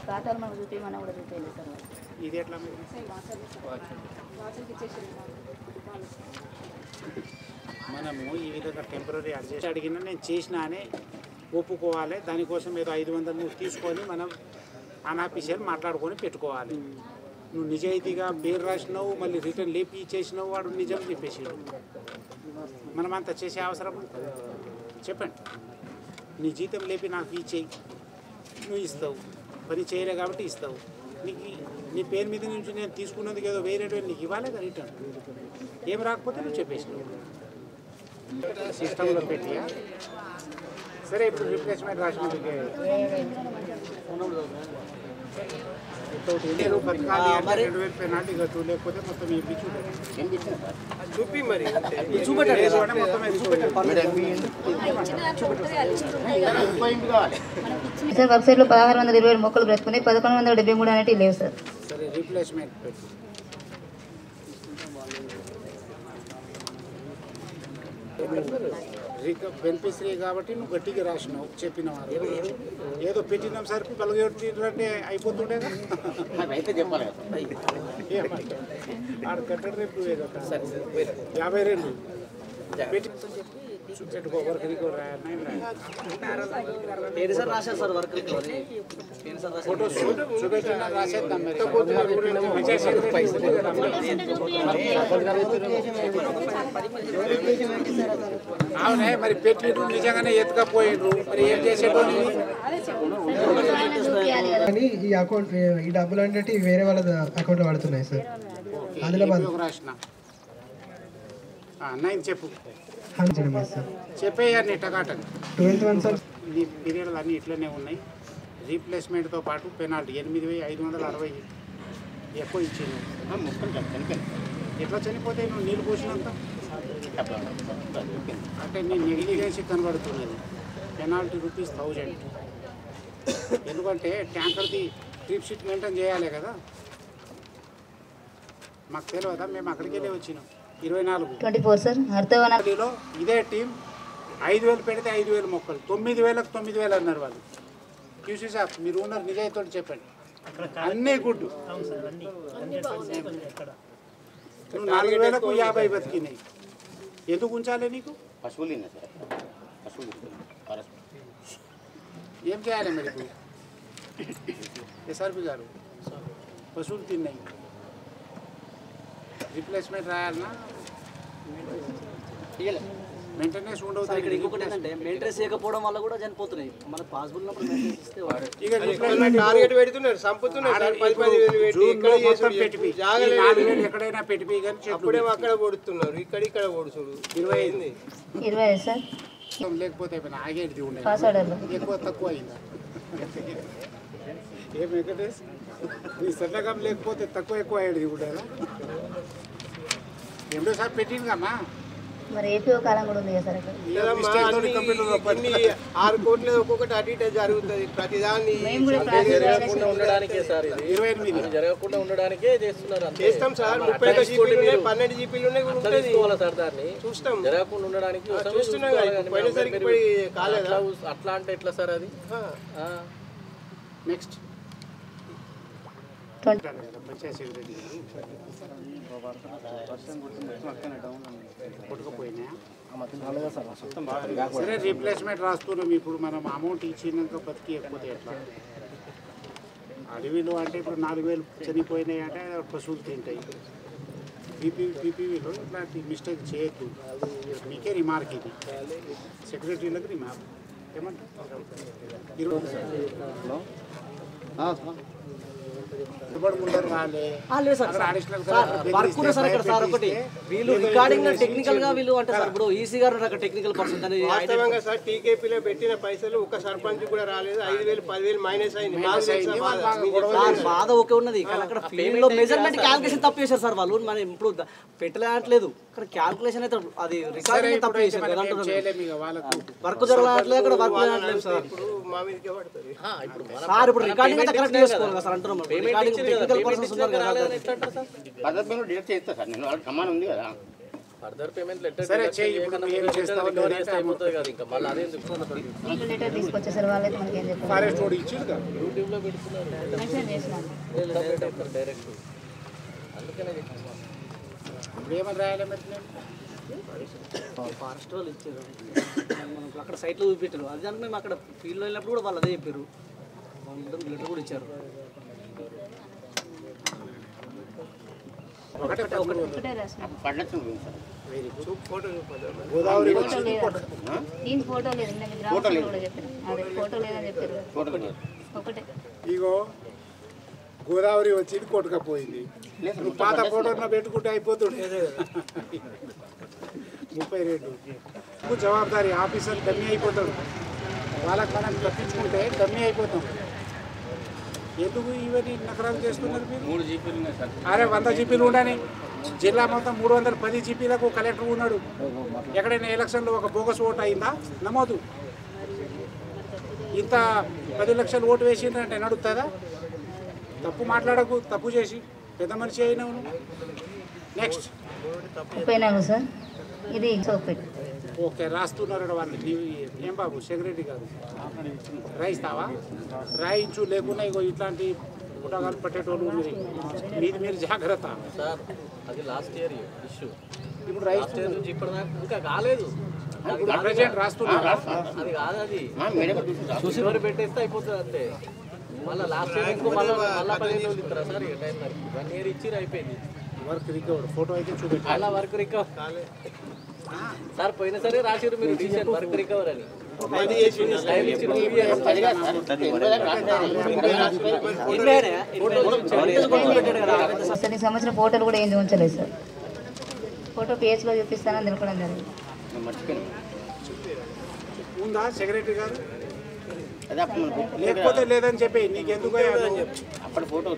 ఖాతాలు మనకు చూపించమన్నా కూడా చూపించలేదు సార్. ఇది ఎట్లా మనము ఈ విధంగా టెంపరీ అడ్జస్ట్ అడిగినా నేను చేసినా అని ఒప్పుకోవాలి. దానికోసం ఏదో 500 నువ్వు తీసుకొని మనం అన్ఆఫీషియల్ మాట్లాడుకొని పెట్టుకోవాలి. నువ్వు నిజాయితీగా పేరు రాసినావు, మళ్ళీ రిటర్న్ లేపి చేసినావు, వాడు నిజం చెప్పేసాడు. మనం అంత చేసే అవసరం చెప్పండి. నీ జీతం లేపి నాకు ఇచ్చేయి, నువ్వు ఇస్తావు. పని చేయలే కాబట్టి ఇస్తావు. నీకు నీ పేరు మీద నుంచి నేను తీసుకున్నందుకు ఏదో వేరే నీకు ఇవ్వాలి కదా రిటర్న్. ఏం రాకపోతే నువ్వు చెప్పేసినావు. సిస్టంలో పెట్టియా సరే. ఇప్పుడు రిప్లేస్మెంట్ రాసినందుకు బతకాలి అంటే 2000 పెనాల్టీ కట్టు, లేకపోతే మొత్తం ఇవి చూపి మరి సార్. వెబ్సైట్లో 1627 మొక్కలు బ్రతుకున్నాయి, 1173 అనేవి లేవు సార్. సరే రీప్లేస్మెంట్ పెట్టు. బెనిఫిషరీ కాబట్టి నువ్వు గట్టిగా రాసినావు, చెప్పినవారు ఏదో పెట్టినాం సార్ పలగొట్టింటే అయిపోతుండేగా. ఆడ కట్టడం రేపు 52 పెట్టి పెట్టుకో. వర్క్ రికవర్ ఫోటోస్ చూపెట్టిన రాసేద్దాం. మరి అవునే మరి పెట్టిండ్రు, నిజంగానే ఎత్తుకపోయిండ్రు, మరి ఏం చేసేటోని? కానీ ఈ అకౌంట్ ఈ డబ్బులు అంటే వేరే వాళ్ళ అకౌంట్లో పడుతున్నాయి సార్. ఆదిలాబాద్ రాసిన 9 చెప్పు సార్. చెప్పేయాన్ని టకాటం 12 సార్. నీ పీరియడ్లు అన్నీ ఇట్లనే ఉన్నాయి. రీప్లేస్మెంట్తో పాటు పెనాల్టీ 8560 ఎక్కువ ఇచ్చింది. ఎట్లా చనిపోతే నువ్వు నీళ్ళు పోసినంత అంటే నీ నెగ్లిజెన్సీ కనబడుతున్నది. పెనాల్టీ ₹1000. ఎందుకంటే ట్యాంకర్ది ట్రిప్ షీట్ మెయింటైన్ చేయాలి కదా. మాకు తెలియదా? మేము అక్కడికి వెళ్ళి వచ్చినాం. 24 24 సార్. అర్థవనాలో ఇదే టీం 5,000 పెడితే 5,000 మొక్కలు 9,000కు 9,000 అన్నారు వాళ్ళు. క్యూసీ సార్ మీరు ఉన్నారు నిజాయితీతో చెప్పండి. అన్నీ గుడ్డు. నువ్వు 4,000కు 50 బతికినాయి. ఎందుకు ఉంచాలి నీకు? పశువులు ఏం చేయాలి మరి ఇప్పుడు? ఎస్ఆర్పి గారు పశువులు తిన్నాయి, రిప్లేస్మెంట్ రాయాలన్నా? మెయింటెనెన్స్ ఉండవు. ఇక్కడ ఇంకొకటి ఏంటంటే మెయింటెనెన్స్ చేయకపోవడం వల్ల కూడా చనిపోతున్నాయి. మనకు పాసిబుల్ ఉన్నప్పుడు మెయింటెనెన్స్ ఇస్తే టార్గెట్ పెడుతున్నారు, సంపుతున్నారు. ఎక్కడైనా పెట్టి అప్పుడే అక్కడ కొడుతున్నారు, ఇక్కడ కొడుచుడు 20 సార్. లేకపోతే ఆగేది ఉండే ఎక్కువ తక్కువ అయిందా? ఏం వెంకటేష్ నీ సన్నగం లేకపోతే తక్కువ ఎక్కువ అయ్యేది ఉండేదా? ఎప్పుడో సార్ పెట్టిందికమ్మా. మరి ఏపీఓ కాలం కూడా ఉంది కదా సార్ అక్కడ. 6 కోట్లు ఒక్కొక్కటి అటు ఇటు జరుగుతుంది. ప్రతిదాన్ని జరగకుండా ఉండడానికే సార్ ఇది. 28 జరగకుండా ఉండడానికే చేస్తున్నారు. చేస్తాం సార్. 30 జీపీలు ఉన్నాయి, 12 జీపీలు ఉన్నాయి. తీసుకోవాలా సార్ దాన్ని? చూస్తాం. జరగకుండా ఉండడానికి చూస్తున్నాం. పోయినసరికి కాలేదా? అట్లా అంటే ఎట్లా సార్ అది? నెక్స్ట్ పంచాయత్ సెక్రటరీ కొట్టుకుపోయినాయా? సరే రీప్లేస్మెంట్ రాస్తున్నాం. ఇప్పుడు మనం అమౌంట్ ఇచ్చినాక బతికి ఎక్కువ ఎట్లా? అడవిలో అంటే ఇప్పుడు 4,000 చనిపోయినాయి అంటే పశువులు తింటాయి. పీపీవీలో ఇట్లాంటి మిస్టేక్ చేయొద్దు. మీకే రిమార్క్ ఇది, సెక్రటరీలకు రిమార్క్. ఏమంటారు? వీళ్ళు రికార్డింగ్ టెక్నికల్ గా వీళ్ళు అంటే సార్ ఇప్పుడు ఈసీ గారు టెక్నికల్ పర్సన్ వాస్తవంగా సార్ టీకేపీలో పెట్టిన పైసలు ఒక సర్పంచ్ కూడా రాలేదు. 5,000 10,000 మైనస్ అయింది. బాధ ఓకే ఉన్నది కానీ అక్కడ ఫీల్డ్ లో మెజర్మెంట్ క్యాల్కులేషన్ తప్పు చేశారు సార్ వాళ్ళు. మనం ఇప్పుడు పెట్టలేదు అక్కడ క్యాల్కులేషన్ అయితే అది రికార్డింగ్ తప్పు చేశారు. వర్క్ జరగట్లేదు అక్కడ, వర్క్ జరగట్లేదు సార్. సార్ ఇప్పుడు రికార్డింగ్ అయితే కరెక్ట్ చేసుకోవాలి కదా సార్ అంటున్నాం. టెక్నికల్ పర్సన్స్ ఉన్నారు కదా. ఫర్దర్ పేమెంట్ డైరెక్ట్ చేస్తా సార్. నేను వాళ్ళకి కమాన్ ఉంది కదా. ఫర్దర్ పేమెంట్ లెటర్ సరే చేయి. ఇప్పుడు ఏం చేస్తావు? అయిపోతుంది కదా ఇంకా మళ్ళీ అదే వీళ్ళు లెటర్ తీసుకొచ్చేసారు. వాళ్ళైతే మనకి ఏం చెప్పారు? ఫారెస్ట్ రోడ్ ఇచ్చింది కదా యూట్యూబ్ లో పెడుతున్నారు డైరెక్ట్. అందుకనే ఇప్పుడు ఏమని రాయాలి మరి? ఫారెస్ట్ వాళ్ళు ఇచ్చారు, మనకు అక్కడ సైట్లో చూపెట్టారు. అది దానికి మేము అక్కడ ఫీల్డ్లో వెళ్ళినప్పుడు కూడా వాళ్ళు అదే చెప్పారు. లెటర్ కూడా ఇచ్చారు. గోదావరి దీని ఫోటో లేదు, ఫోటో లేదని చెప్పారు. ఒకటే ఇగో గోదావరి వచ్చింది కొట్టుకపోయింది. నువ్వు పాత ఫోటో పెట్టుకుంటే అయిపోతుండే. 32 జవాబారి ఆఫీసర్ డమ్మీ అయిపోతాడు. వాళ్ళకి మనం తప్పించుకుంటే డమ్మీ అయిపోతాం. ఎందుకు ఇవన్నీ నకరాలు చేస్తున్నారు మీరు? 3 జీపీలు ఉన్నాయి సార్. అరే 100 జీపీలు ఉండని జిల్లా మొత్తం 310 జీపీలకు కలెక్టర్ ఉన్నాడు. ఎక్కడైనా ఎలక్షన్లో ఒక బోగస్ ఓటు అయిందా? నమోదు. ఇంత 10 లక్షలు ఓటు వేసిందంటే నడుస్తుందా? తప్పు మాట్లాడకు, తప్పు చేసి పెద్ద మనిషి అయినావు. Next 34 sir. ఇది ఓకే రాస్తున్నారు వాళ్ళు. ఏం బాబు సెక్రటరీ గారు రాయిస్తావా? రాయించు. లేకున్నా ఇగో ఇట్లాంటి పుటకాలు పట్టేటోళ్ళు మీరు జాగ్రత్త సార్. అది లాస్ట్ ఇయర్ ఇష్యూ. ఇప్పుడు రాయిస్తున్నారు. ఇప్పటిదాకా ఇంకా కాలేదు. ప్రెసిడెంట్ రాస్తున్నారు. అది కాదు, అది చూసి మరి పెట్టేస్తే అయిపోతుంది అంతే. మళ్ళీ లాస్ట్ ఇయర్ ఇంకో మళ్ళీ 15 రోజులు ఇస్తారా సార్? ఇక టైం మరి 1 ఇయర్ ఇచ్చి అయిపోయింది. వర్క్ రికవర్ ఫోటో అయితే చూపెట్టి అలా వర్క్ రికవర్ సార్ పోయిన సరే రాసిరు మీరు డిసిషన్ వర్క్ రికవర్ అని. సంవత్సరం ఫోటోలు కూడా ఏం ఉంచలేదు సార్. ఫోటో పేజ్లో చూపిస్తానని తెలుపడం జరిగింది. ఉందా సెక్రటరీ గారు? లేకపోతే లేదని చెప్పి నీకెందుకు అప్పుడు ఫోటో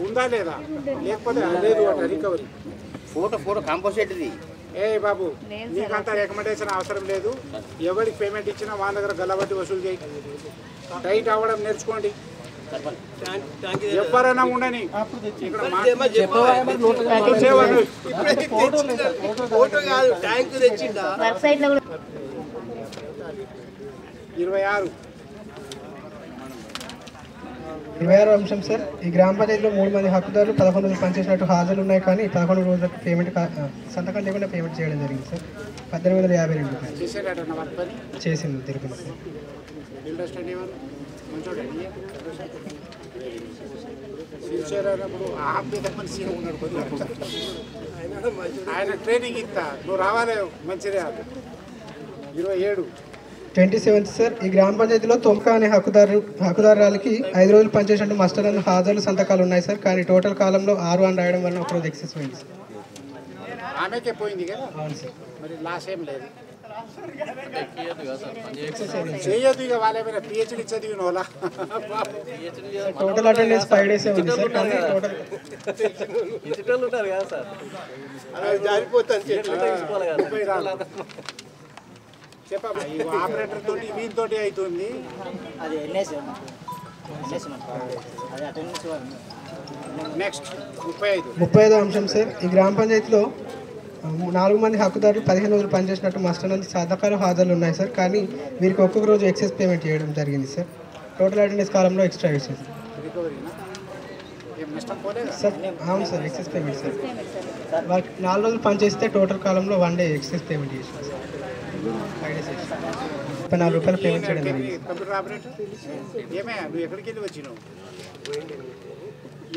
ఉందా లేదా? లేకపోతే లేదు అట రికవరీ. ఫోటో కాంపోజిట్ది. ఏ బాబు నీకంతా రికమెండేషన్ అవసరం లేదు. ఎవరికి పేమెంట్ ఇచ్చినా వాళ్ళ దగ్గర గల్లబట్టి వసూలు చేయి. టైట్ అవ్వడం నేర్చుకోండి. ఎవరైనా ఉండని వర్క్ సైట్ లో కూడా 26 26వ అంశం సార్, ఈ గ్రామ పంచాయతీలో 3 మంది హక్కుదారులు 11 రోజులు పనిచేసినట్టు హాజరు ఉన్నాయి, కానీ 11 రోజులకు పేమెంట్ సంతకం లేకుండా పేమెంట్ చేయడం జరిగింది సార్. 1852 రూపాయలు చేసింది తిరుపతి సార్. ఆయన ట్రైనింగ్ ఇస్తా, నువ్వు రావాలి మంచిదే. 27 27th సార్, ఈ గ్రామ పంచాయతీలో తొమ్కా అనే హక్కుదారులకి 5 రోజులు పనిచేసినట్టు మస్టర్ అండ్ హాజరు సంతకాలు ఉన్నాయి సార్, కానీ టోటల్ కాలంలో 6 అని రాయడం వల్ల ఒక రోజు ఎక్సెస్ పోయింది సార్. ఆమెకే పోయింది కదా. అవును సార్. మరి లాస్ ఏం లేదు, చేయొద్దు. ఇక వాళ్ళ ఏమైనా పిహెచ్డి చదివిన వాళ్ళ టోటల్ అటెండెన్స్ 5 days ఉంది సార్, కానీ టోటల్ ఉంటారు కదా సార్, జారిపోతాను చెప్పమ్మా. ఈ ఆపరేటర్ తోటి వీనితోటి అవుతుంది. నెక్స్ట్ 35వ అంశం సార్, ఈ గ్రామ పంచాయతీలో 4 మంది హక్కుదారులు 15 రోజులు పనిచేసినట్టు మస్టర్ అండ్ సంతకాలు హాజరులు ఉన్నాయి సార్, కానీ వీరికి ఒక్కొక్క రోజు ఎక్సెస్ పేమెంట్ చేయడం జరిగింది సార్. టోటల్ అటెండెన్స్ కాలంలో ఎక్స్ట్రా వేసేది సార్. అవును సార్, ఎక్సెస్ పేమెంట్ సార్. వాళ్ళకి 4 రోజులు పనిచేస్తే టోటల్ కాలంలో 1 day ఎక్సెస్ పేమెంట్ చేసాం సార్. 5 days ఎక్స్ట్రా 34 రూపాయలు పేమెంట్ చేయడం జరిగింది. కంప్యూటర్ ఆపరేటర్ ఏమే, నువ్వు ఎక్కడికి వెళ్ళి వచ్చినావు?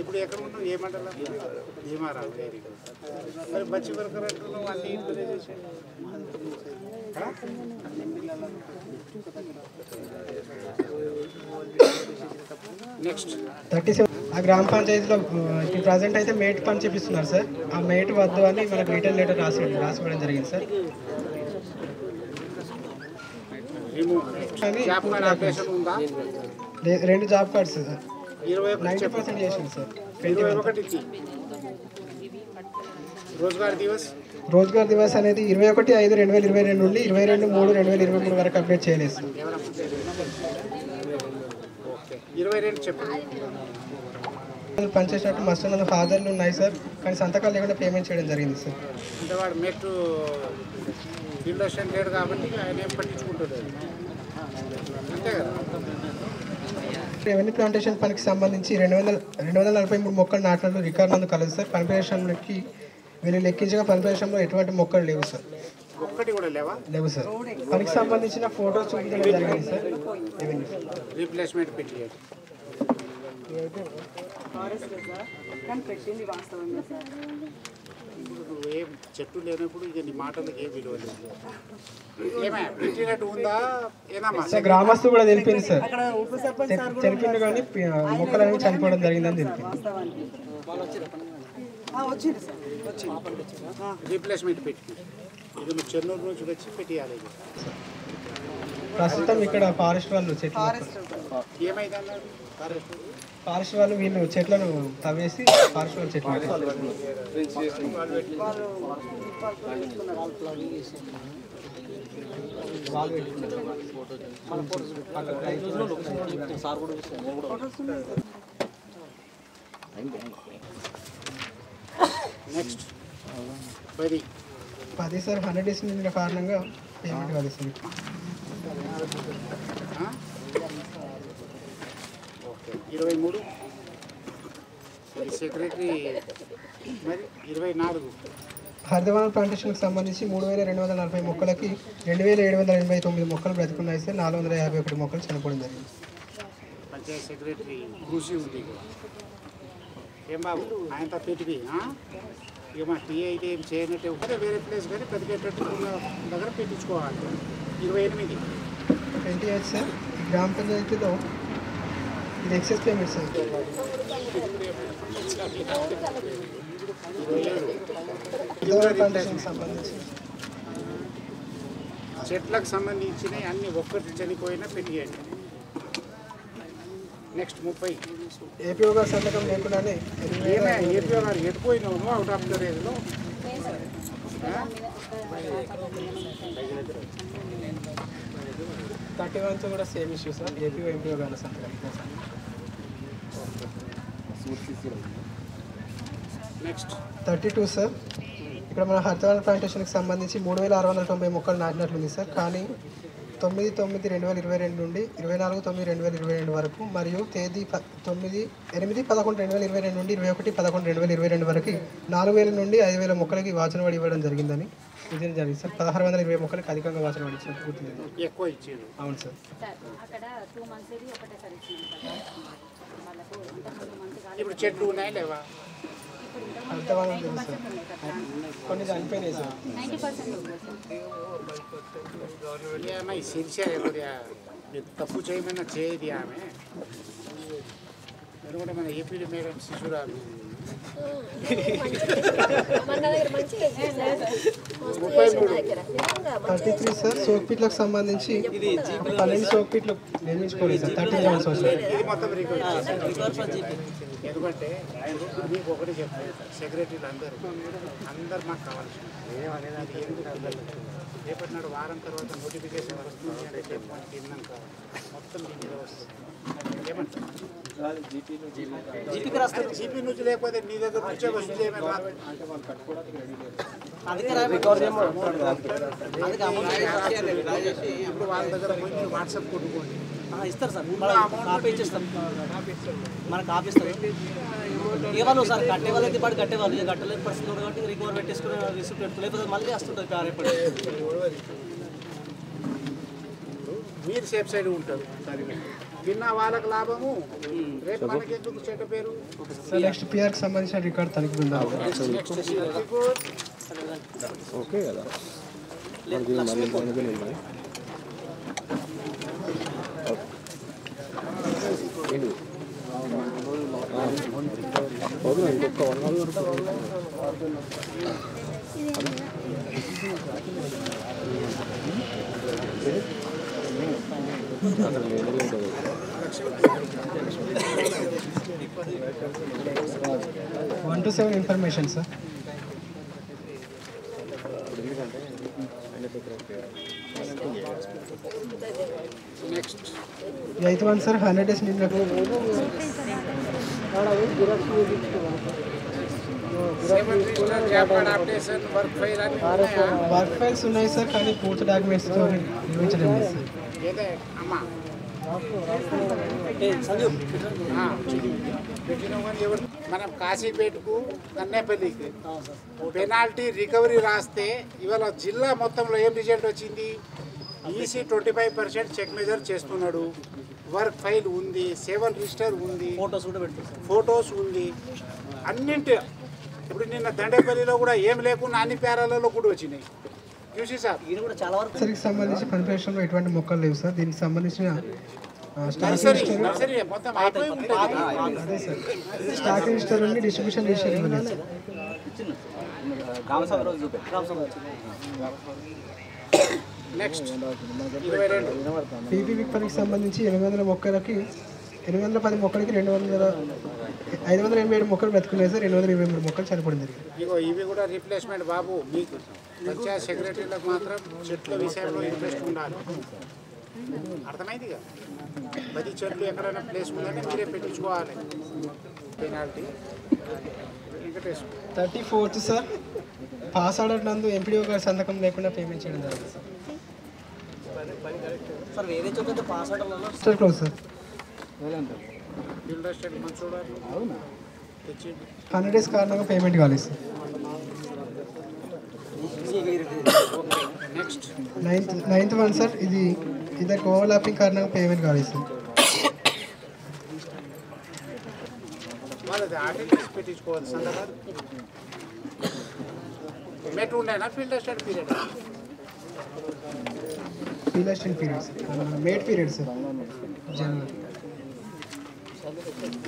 ఇప్పుడు ఎక్కడ ఉన్నావు? ఏ మండలం? ఏమారా? Very good. మరి మంచి వర్కర్ అంటున్నావు, అన్ని ఇంట్లోనే చేసి. నెక్స్ట్ 37 ఆ గ్రామ పంచాయతీలో ఇప్పుడు ప్రజెంట్ అయితే మేట్ పని చేపిస్తున్నారు సార్. ఆ మేట్ వద్దు అని మనకు రిటర్న్ లెటర్ రాసివ్వడం జరిగింది సార్. కానీ 2 జాబ్ కార్డ్స్ సార్ 90% చేసింది సార్. 21 రోజ్గార్ దివస్ అనేది 21/5/2022 నుండి 22/3/2023 వరకు అప్డేట్ చేయలేదు సార్. 22 చెప్పు. పనిచేసినట్టు మస్టర్ నందు హాజరులు ఉన్నాయి సార్, కానీ సంతకాలు లేకుండా పేమెంట్ చేయడం జరిగింది సార్. అంటే వాడు మెట్ ఫీల్డ్ అసిస్టెంట్ లేడు కాబట్టి ఆయన ఏం పట్టించుకుంటాడు అంతే కదా. రెవెన్యూ ప్లాంటేషన్ పనికి సంబంధించి 243 మొక్కలు నాటినట్లు రికార్డు నందు కలదు సార్. పని ప్రదేశంలోకి వీళ్ళు లెక్కించగా పని ప్రదేశంలో ఎటువంటి మొక్కలు లేవు సార్. ఒక్కటి కూడా లేవు సార్. పనికి సంబంధించిన ఫోటోస్ చూపించడం జరిగింది సార్. రీప్లేస్మెంట్ పెట్టియాడు. ఏం చెట్టు లేనప్పుడు ఇక నీ మాటలకు ఏం విలువ లేదు. ఏమే పెట్టినట్టు ఉందా? ఏనమ్మా గ్రామస్తులు కూడా తెలిపింది సార్. తెలిపింది కానీ మొక్కలు అనేవి చనిపోవడం జరిగిందని తెలిపింది. రీప్లేస్మెంట్ పెట్టి ఇది నువ్వు చెన్నూరు నుంచి వచ్చి పెట్టియాలి. ప్రస్తుతం ఇక్కడ ఫారెస్ట్ వాళ్ళు చెట్లు ఏమైందన్నారు? ఫారెస్ట్ వాళ్ళు వీళ్ళు చెట్లను తవ్వేసి ఫారెస్ట్ వాళ్ళు చెట్లు నెక్స్ట్ 10 సార్. 100 days నిండిన కారణంగా పేమెంట్ కలుస్తుంది. Okay 23 secretary. మరి 24 హరితవనం ప్లాంటేషన్కి సంబంధించి 3240 మొక్కలకి 2789 మొక్కలు బ్రతుకున్నాయి సార్. 451 మొక్కలు చనిపోవడం జరిగింది. పంచాయత్ సెక్రటరీ కృషి ఉంది. ఏం బాబు ఆయనతో పెట్టి ఇక మా టీ అయితే ఏం చేయనట్టే ఉంటే వేరే ప్లేస్ కానీ పెద్దగేటట్టు దగ్గర పెట్టించుకోవాలి. 28 సార్, ఈ గ్రామ పంచాయతీలో ఇది ఎక్సెస్ పేమెంట్ సార్. సంబంధించి చెట్లకు సంబంధించిన అన్ని ఒక్కటి చనిపోయినా పెట్టియండి. నెక్స్ట్ 30 ఏపీఓ గారు సంతకం లేకుండానే ఏమే ఏపీఓ గారు ఎడిపోయినావు అవుట్ ఆఫ్ ద రేజ్లో. 31 కూడా same issue sir. APO MPO గారు సంతకం. నెక్స్ట్ 32 సార్, ఇక్కడ మన హరితవన ప్లాంటేషన్కి సంబంధించి 3690 మొక్కలు నాటినట్లుంది సార్. కానీ 9/9/2022 నుండి 24/9/2022 వరకు మరియు తేదీ 8/11/2022 నుండి 21/11/2022 వరకు 4000 నుండి 5000 మొక్కలకి వాచనవాడి ఇవ్వడం జరిగిందని ఇది జరిగింది సార్. 1620 మొక్కలకి అధికంగా వాచనవాడి ఇచ్చినట్టు గుర్తుంది. ఎక్కువ ఇచ్చారు. అవును సార్. ఇప్పుడు చెట్లు ఉన్నాయా లేవా? హరితవనం లేదు సార్, కొన్ని చనిపోయినాయి సార్. ఈ శిర్ష తప్పు చేయమన్నా చేయది ఆమె. ఎందుకంటే మన ఏపీ మేడం శిశురాలు 33 సార్, సోక్పీట్లకు సంబంధించి 12 సోక్పీట్లు నిర్మించుకోలేదు సార్. 37 సంవత్సరాలు. ఎందుకంటే మీకు ఒకటి చెప్తాను, సెక్రటరీలు అందరు మాకు కావాల్సింది రేపటి నాడు వారం తర్వాత నోటిఫికేషన్ వస్తుంది అంటే తిన్నాక మొత్తం దీని మీద వస్తుంది. ఏమంటారు జీపీ నుంచి లేకపోతే నీ దగ్గర నుంచే వస్తుంది. ఏమైనా ఇప్పుడు వాళ్ళ దగ్గర పోయి మీరు వాట్సాప్ కొట్టుకోండి, ఇస్తారు సార్. కాపీ ఇచ్చేస్తాం, మనకు కాపీ ఇస్తారు. ఇవ్వను సార్, కట్టే వాళ్ళకి పాటు కట్టేవాళ్ళు, ఇక కట్టలేని పరిస్థితి ఉంది కాబట్టి రికవర్ పెట్టేసుకుని రిసిప్ట్ పెడుతుంది, లేకపోతే మళ్ళీ వస్తుంటుంది రేపటి. మీరు సేఫ్ సైడ్ ఉంటారు, తిన్న వాళ్ళకి లాభము, రేపు మనకి ఎందుకు చెడ్డ పేరు. నెక్స్ట్ పిఆర్కి సంబంధించిన రికార్డ్ తనిఖీ బృందం. ఓకే కదా. 1 to 7 information sir. Next 8th one sir, 100 days నిన్నకు వర్క్ ఫైల్స్ ఉన్నాయి సార్, కానీ పూర్తి డాక్యుమెంట్స్తో నిర్మించడం లేదు సార్. మనం కాశీపేటకు కన్నేపల్లికి పెనాల్టీ రికవరీ రాస్తే ఇవాళ జిల్లా మొత్తంలో ఏం రిజల్ట్ వచ్చింది? ఈసీ 25% చెక్ మెజర్ చేస్తున్నాడు, వర్క్ ఫైల్ ఉంది, 7 రిజిస్టర్ ఉంది, ఫొటోస్ ఉంది, అన్నింటి. ఇప్పుడు నిన్న దండేపల్లిలో కూడా ఏం లేకుండా అన్ని పేరాలలో కూడా వచ్చినాయి చూసి సార్. ఇది కూడా చాలా వరకు నర్సరీకి సంబంధించి పనిపేషన్లో ఎటువంటి మొక్కలు లేవు సార్. దీనికి సంబంధించిన స్టాక్ రిజిస్టర్ నుండి డిస్ట్రిబ్యూషన్ రిజిస్టర్ ఇవ్వలేదు సార్. నెక్స్ట్ పీపీ విక్పనికి సంబంధించి 800 మొక్కలకి 810 మొక్కలకి 587 మొక్కలు బ్రతుకున్నాయి సార్. 223 మొక్కలు చనిపోయింది. ఇగో ఇవి కూడా రీప్లేస్మెంట్ బాబు. మీకు పంచాయత్ సెక్రటరీలకు మాత్రం చెట్ల విషయంలో ఇంట్రెస్ట్ ఉండాలి, అర్థమైంది కదా. 10 చెట్లు ఎక్కడైనా ప్లేస్ ఉందంటే మీరే పెట్టించుకోవాలి. Penalty 34th sir, pass order నందు ఎంపీడీఓ గారి సంతకం లేకుండా పేమెంట్ చేయడం జరిగింది సార్. సార్ వేరే చోట పాస్ ఆర్డర్లలో సార్ క్లోజ్ సార్. 100 days కారణంగా పేమెంట్ కాలేదు sir. Next 9th one sir, ఇది ఇద్దరికి ఓవర్లాపింగ్ కారణంగా పేమెంట్ కాలేదు సార్. వాళ్ళది ఆర్టికల్స్ పెట్టించుకోవాలి సందర్భాలు. మెట్ ఉండేనా field assistant period? Field assistant period sir, mate period sir జనవరి.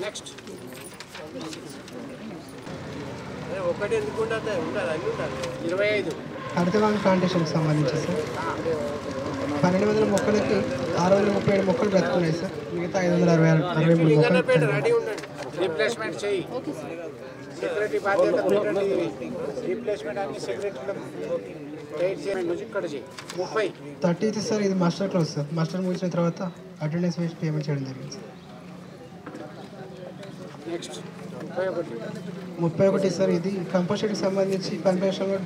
నెక్స్ట్ ఒకటి ఎందుకు ఉండాలి? అన్నీ ఉండాలి. 25 హరితవనం ప్లాంటేషన్కి సంబంధించి సార్ 1200 మొక్కలకి 637 మొక్కలు బ్రతుకున్నాయి సార్. మిగతా 563 మొక్కలు రీప్లేస్మెంట్ చేయి. సెక్రటరీ బాధ్యత రీప్లేస్మెంట్ అన్ని సెక్రటరీలకు నుంచి ఇక్కడ చేయి. 30th సార్, ఇది మాస్టర్ క్లాస్ సార్. మాస్టర్ ముగిసిన తర్వాత అటెండెన్స్ వేసి పేమెంట్ చేయడం జరిగింది సార్. Next 31 sir. ఇది కంపోస్టర్కి సంబంధించి కన్స్ట్రక్షన్లో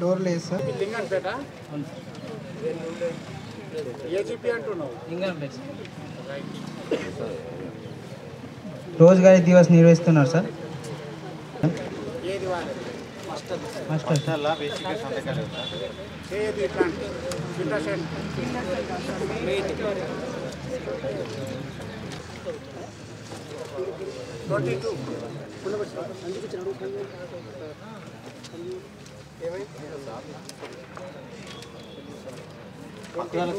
డోర్ లేదు సార్. లింగంపేట ఏజీపీ అంటున్నావు. రోజుగారీ దివస్ నిర్వహిస్తున్నారు సార్. ఏది వాళ్ళది మాస్టర్లా బేసిక్గా సంతకాలు చేయదు ఇట్లాంటి ఫిల్టర్షన్ 22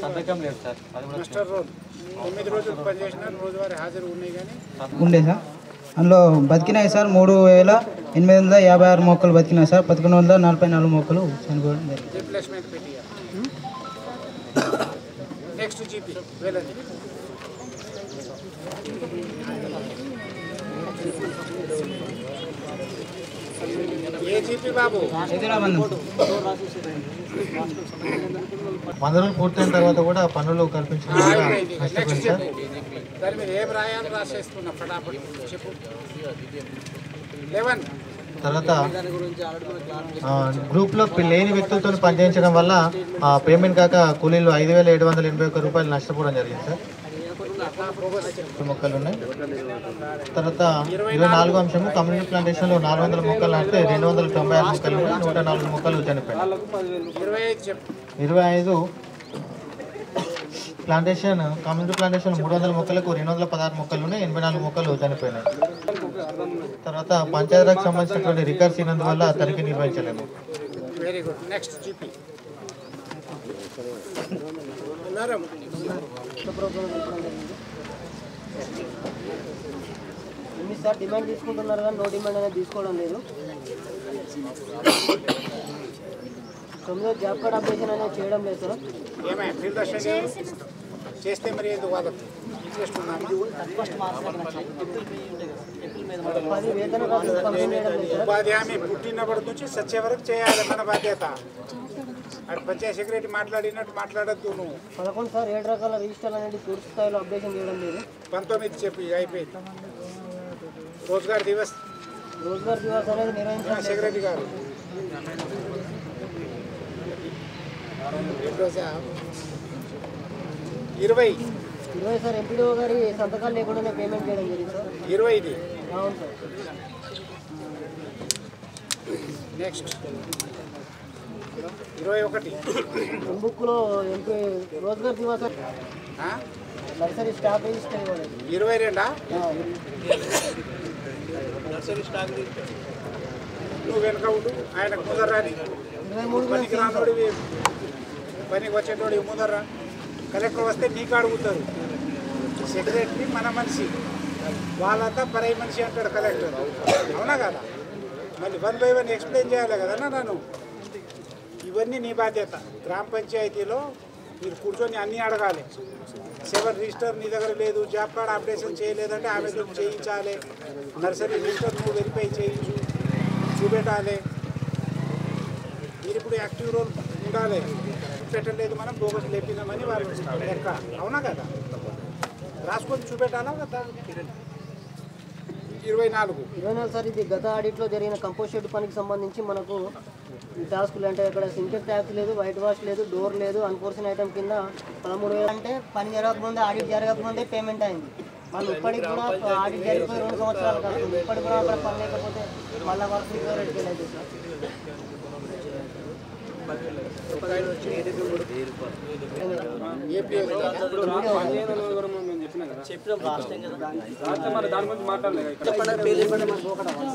సంతకం లేదు సార్. మాస్టర్ రోడ్ 9 రోజులు పనిచేసిన రోజువారీ హాజరు ఉన్నాయి కానీ ఉండే సార్. అందులో బతికినాయి సార్ 3856 మొక్కలు బతికినాయి సార్. 1144 మొక్కలు చనిపోవడం జరిగింది. రీప్లేస్మెంట్ పెట్టి నెక్స్ట్ జీపీ వెళ్ళండి. ఏ జీపీ బాబు 100 రోజులు పూర్తయిన తర్వాత కూడా పనులు కల్పించడం నెక్స్ట్ చెప్పు. దాని మీద ఏం రాయాలో రాసేస్తున్నా ఫటాఫట్ చెప్పు. 11 తర్వాత గ్రూప్లో లేని వ్యక్తులతో పనిచేయించడం వల్ల పేమెంట్ కాక కూలీలు 5781 రూపాయలు నష్టపోవడం జరిగింది సార్. మొక్కలు ఉన్నాయి. తర్వాత 24వ అంశము కమ్యూనిటీ ప్లాంటేషన్లో 400 మొక్కలు నాటితే 296 మొక్కలు 104 మొక్కలు చనిపోయాయి. 25 ప్లాంటేషన్ కమ్యూనిటీ ప్లాంటేషన్ 300 మొక్కలకు 216 మొక్కలు ఉన్నాయి, 84 మొక్కలు చనిపోయినాయి. తర్వాత పంచాయతీరాజ్కి సంబంధించినటువంటి రికార్డ్స్ అయినందువల్ల తనిఖీ నిర్వహించలేము. Very good. Next GP sir demand తీసుకుంటున్నారు కానీ నో డిమాండ్ అనేది తీసుకోవడం లేదు. 9వ జాబ్ కార్డ్ అప్డేషన్ అనేది చేయడం లేదు సార్. ఏమైనా ఫీల్డ్ చేస్తే మరి ఎందుకు వాళ్ళకి ఇంట్రెస్ట్ ఉన్నామా? ఉపాధి హామీ పుట్టినప్పటి నుంచి సచ్చే వరకు చేయాలి మన బాధ్యత. అక్కడ పంచాయతీ సెక్రటరీ మాట్లాడినట్టు మాట్లాడద్దు నువ్వు. 11 సార్ 7 రకాల రిజిస్టర్లు అనేది పూర్తి స్థాయిలో అప్డేషన్ చేయడం లేదు. 19 చెప్పి అయిపోయింది. రోజ్గార్ దివస్ అనేది నిర్వహించాలి సెక్రటరీ గారు. రోజా 20 సార్ ఎంపీడీఓ గారి సంతకాలు లేకుండానే పేమెంట్ చేయడం జరిగింది సార్. 20 అవును సార్. నెక్స్ట్ 21 బుక్లో MP Rozgar Diwas nursery stock register ఇవ్వాలి. 22 నర్సరీ స్టాక్ నువ్వు వెనక ఉండు. ఆయనకు ముందరాని పనికి రానోడి పనికి వచ్చేటోడి ముందరా. కలెక్టర్ వస్తే నీకు అడుగుతారు. సెక్రటరీ మన మనిషి, వాళ్ళంతా పరై మనిషి అంటాడు కలెక్టర్. అవునా కదా? మళ్ళీ 1 by 1 ఎక్స్ప్లెయిన్ చేయాలి కదా నన్ను. ఇవన్నీ నీ బాధ్యత. గ్రామ పంచాయతీలో మీరు కూర్చొని అన్నీ అడగాలి. 7 రిజిస్టర్ నీ దగ్గర లేదు, జాబ్ కార్డ్ అప్డేషన్ చేయలేదంటే ఆమె చేయించాలి. నర్సరీ రిజిస్టర్ నువ్వు వెరిఫై చేయించు, చూపెట్టాలి. మీరు ఇప్పుడు యాక్టివ్ రోల్ ఉండాలి. పెట్టలేదు మనం బోగస్ లేపినామని వాళ్ళు లెక్క. అవునా కదా? రాసుకొని చూపెట్టాలా కదా? 24 సార్. ఇది గత ఆడిట్లో జరిగిన కంపోస్ట్ షెడ్ పనికి సంబంధించి మనకు ఈ టాస్కులు అంటే ఇక్కడ సింటెక్ ట్యాక్స్ లేదు, వైట్ వాష్ లేదు, డోర్ లేదు. అన్ఫోర్సిన్ ఐటమ్ కింద 13,000 అంటే పని జరగకముందే ఆడిట్ జరగకముందే పేమెంట్ అయింది. వాళ్ళు ఇప్పటికి కూడా ఆడిట్ జరిగిపోయి 2 సంవత్సరాలు కాస్తుంది. ఇప్పటికి కూడా అక్కడ పని లేకపోతే మళ్ళీ వర్క్ రికవరేట్ చేయలేదు సార్. మరి దాని గురించి మాట్లాడలేదు.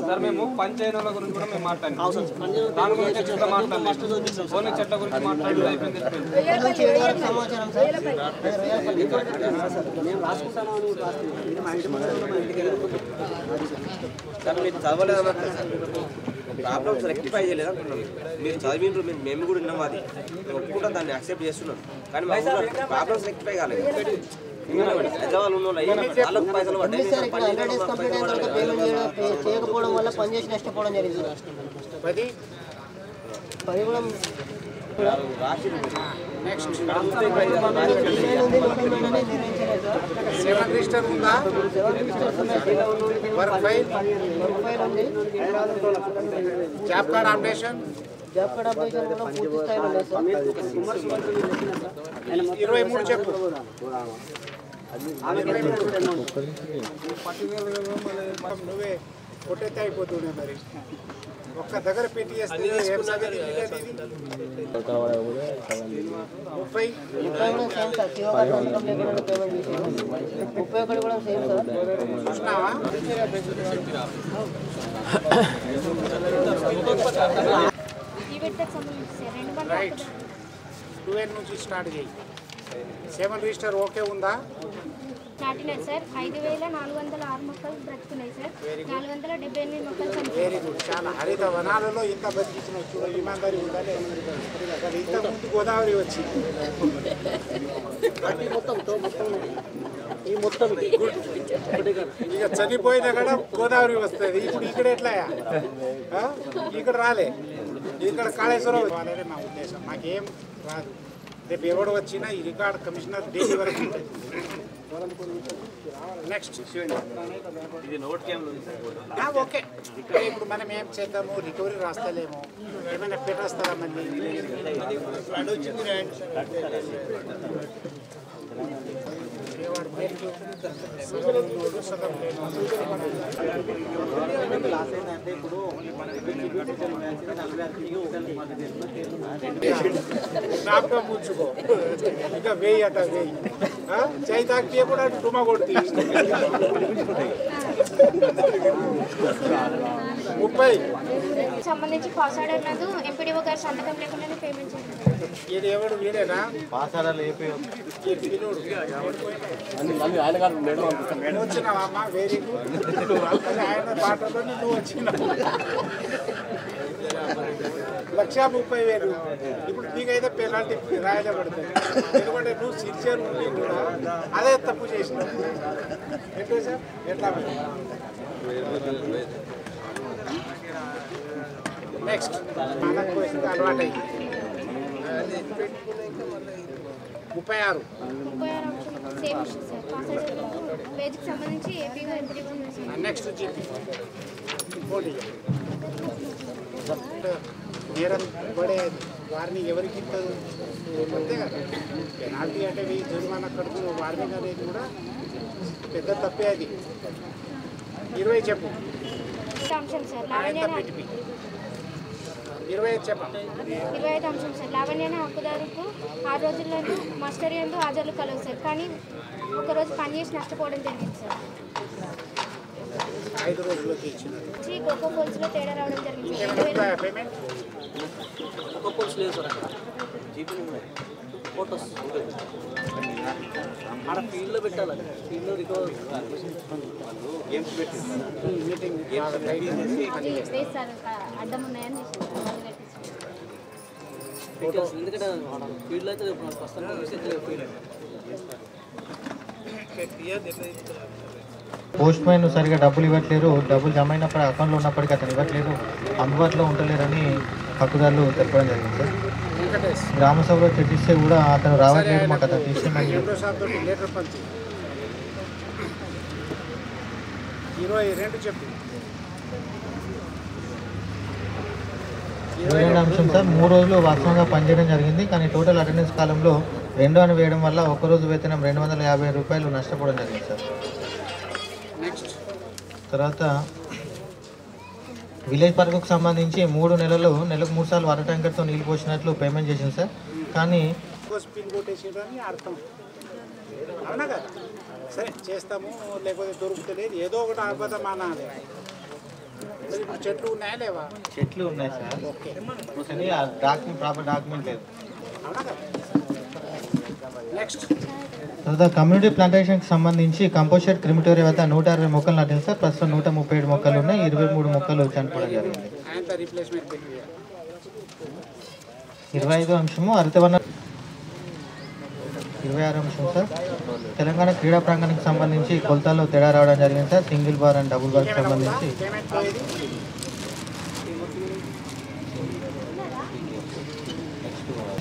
సార్ మేము పంచాయతీల గురించి కూడా మేము మాట్లాడాం. దాని గురించి ఎక్స్ట్రా మాట్లాడలేదు. ఓన్లీ చెట్ల గురించి మాట్లాడలేదు. అయిపోయింది. సార్ మీరు చదవలేదు ప్రాబ్లమ్స్ రెక్టిఫై చేయలేదు అంటున్నాం. మీరు చదివిండ్రు, మేము కూడా విన్నాం. అది మేము ఒప్పుకుంటాం, దాన్ని యాక్సెప్ట్ చేస్తున్నాం. కానీ మా ప్రాబ్లమ్స్ రెక్టిఫై కాలేదు. హైదరాబాద్ ఉన్న వాళ్ళకి పైసలు పడ్డాయి. చేయకపోవడం వల్ల పనిచేసి నష్టపోవడం జరిగింది. 10 కూడా నెక్స్ట్ నిర్వహించలేదు సార్. 7 రిజిస్టర్ ఉందా work file job card updation 23 చెప్పు నువ్వే కొట్టేస్తే అయిపోతుండే మరి ఒక్క దగ్గర పెట్టి చేస్తే ఏం సంగతి లేదు ఇది 31 కూడా సేమ్ సార్ చూసినావా రైట్ 2N నుంచి స్టార్ట్ చేయి 7 రిజిస్టర్ ఓకే ఉందా నాటినారు సార్ 5406 మొక్కలు బ్రతుకున్నాయి సార్ 478 మొక్కలు వెరీ గుడ్ చాలా హరిత వనాలలో ఇంత బతికించిన చూడ ఇమాందారి ఉండాలి అసలు ఇంత ముందు గోదావరి వచ్చింది ఈ మొత్తం ఇక చనిపోయినా కూడా గోదావరి వస్తుంది ఇప్పుడు ఇక్కడ ఎట్లాయా ఇక్కడ రాలే ఇక్కడ కాళేశ్వరం వాళ్ళనే మా ఉద్దేశం మాకేం రాదు రేపు ఎవడు వచ్చినా ఈ రికార్డ్ కమిషనర్ ఢిల్లీ వరకు ఉంటుంది నెక్స్ట్ ఇది నోట్ ఓకే ఇప్పుడు మనం ఏం చేద్దాము రికవరీ రాస్తలేము ఏమైనా పెట్టేస్తారా మళ్ళీ జ్ఞాపకం ఉంచుకో ఇంకా వేయి అట వేయి చేయి తాకి కూడా టుమా కొడుతుంది 30 సంబంధించి పాస్ ఆర్డర్ నందు ఎంపీడీఓ గారి సంతకం లేకుండానే పేమెంట్ చేయాలి ఇది ఎవడు వీడేనా పాసారాలు వచ్చినావా అమ్మ వెరీ గుడ్ ఆయన పాటలో నువ్వు వచ్చినావు 1,30,000 ఇప్పుడు నీకైతే పెనాల్టీ రాయలే పడుతుంది ఎందుకంటే నువ్వు సిన్సియర్ ఉండి కూడా అదే తప్పు చేసినావు ఎట్లా సార్ ఎట్లా నెక్స్ట్ మనకు పోయింది అలవాటు అయింది 36 same issue sir pass order పేజ్కి సంబంధించి ఏపీగా ఎంపీడీఓ నెక్స్ట్ జీపీ నేరం పడే వారిని ఎవరికి ఇస్తారు అంతే కదా పెనాల్టీ అంటే వెయ్యి జరిమానా కడుతున్న వార్నింగ్ అనేది కూడా పెద్ద తప్పే అది 20 చెప్పు అంశం సార్ లావణ్య 25 చెప్పండి 25 అంశం సార్ లావణ్య హక్కుదారుకు 6 రోజుల్లోనూ మాస్టర్ యందు హాజరులు కలవు సార్ కానీ ఒకరోజు పనిచేసి నష్టపోవడం జరిగింది సార్ 5 రోజుల్లోకి ఇచ్చినారు కోకో కోల్స్లో తేడా రావడం జరిగింది పేమెంట్ కోకో కోల్స్ లేదు సార్ ఫోటోస్ ఆడ ఫీల్డ్లో పెట్టాలి ఫీల్డ్లో రికవర్ గేమ్స్ పెట్టి మీటింగ్ లేదు సార్ అడ్డం ఉన్నాయని ఫోటోస్ ఎందుకంటే ఫీల్డ్లో అయితే ప్రస్తుతం ఫీల్డ్ పోస్ట్ మ్యాన్ సరిగా డబ్బులు ఇవ్వట్లేరు డబ్బులు జమ అయినప్పుడు అకౌంట్లో ఉన్నప్పటికీ అతను ఇవ్వట్లేదు అందుబాటులో ఉండలేరని హక్కుదారులు తెలపడం జరిగింది సార్ గ్రామ సభలో చర్చిస్తే కూడా అతను రావట్లేదు మాకు అతను తీసుకున్నాను లీటర్ పంచి 22 చెప్పు 22 అంశం సార్ 3 రోజులు వాస్తవంగా పనిచేయడం జరిగింది కానీ టోటల్ అటెండెన్స్ కాలంలో 2 అని వేయడం వల్ల ఒక్కరోజు వేతనం 250 రూపాయలు నష్టపోవడం జరిగింది సార్ తర్వాత విలేజ్ పార్కుకు సంబంధించి 3 నెలలు నెలకు 3 సార్లు వాటర్ ట్యాంకర్తో నీళ్ళు పోసినట్లు పేమెంట్ చేసింది సార్ కానీ పిన్ కొట్టేసేయడానికి అర్థం అవునా కదా సరే చేస్తాము లేకపోతే దొరుకుతలేదు ఏదో ఒకటి అబద్ధం అనాలి ఇప్పుడు చెట్లు ఉన్నాయా లేవా చెట్లు ఉన్నాయి సార్ ఓకే కానీ ఆ డాక్యుమెంట్ ప్రాపర్ డాక్యుమెంట్ లేదు అవునా కదా నెక్స్ట్ తర్వాత కమ్యూనిటీ ప్లాంటేషన్కి సంబంధించి కంపోస్టెడ్ క్రిమిటోరియా వద్ద 160 మొక్కలు నాటింది సార్ ప్రస్తుతం 137 మొక్కలు ఉన్నాయి 23 మొక్కలు చనిపోవడం జరిగింది 25 అంశము హరితవన 26 అంశం సార్ తెలంగాణ క్రీడా ప్రాంగణానికి సంబంధించి కొలతల్లో తేడా రావడం జరిగింది sir single bar and double బార్కి సంబంధించి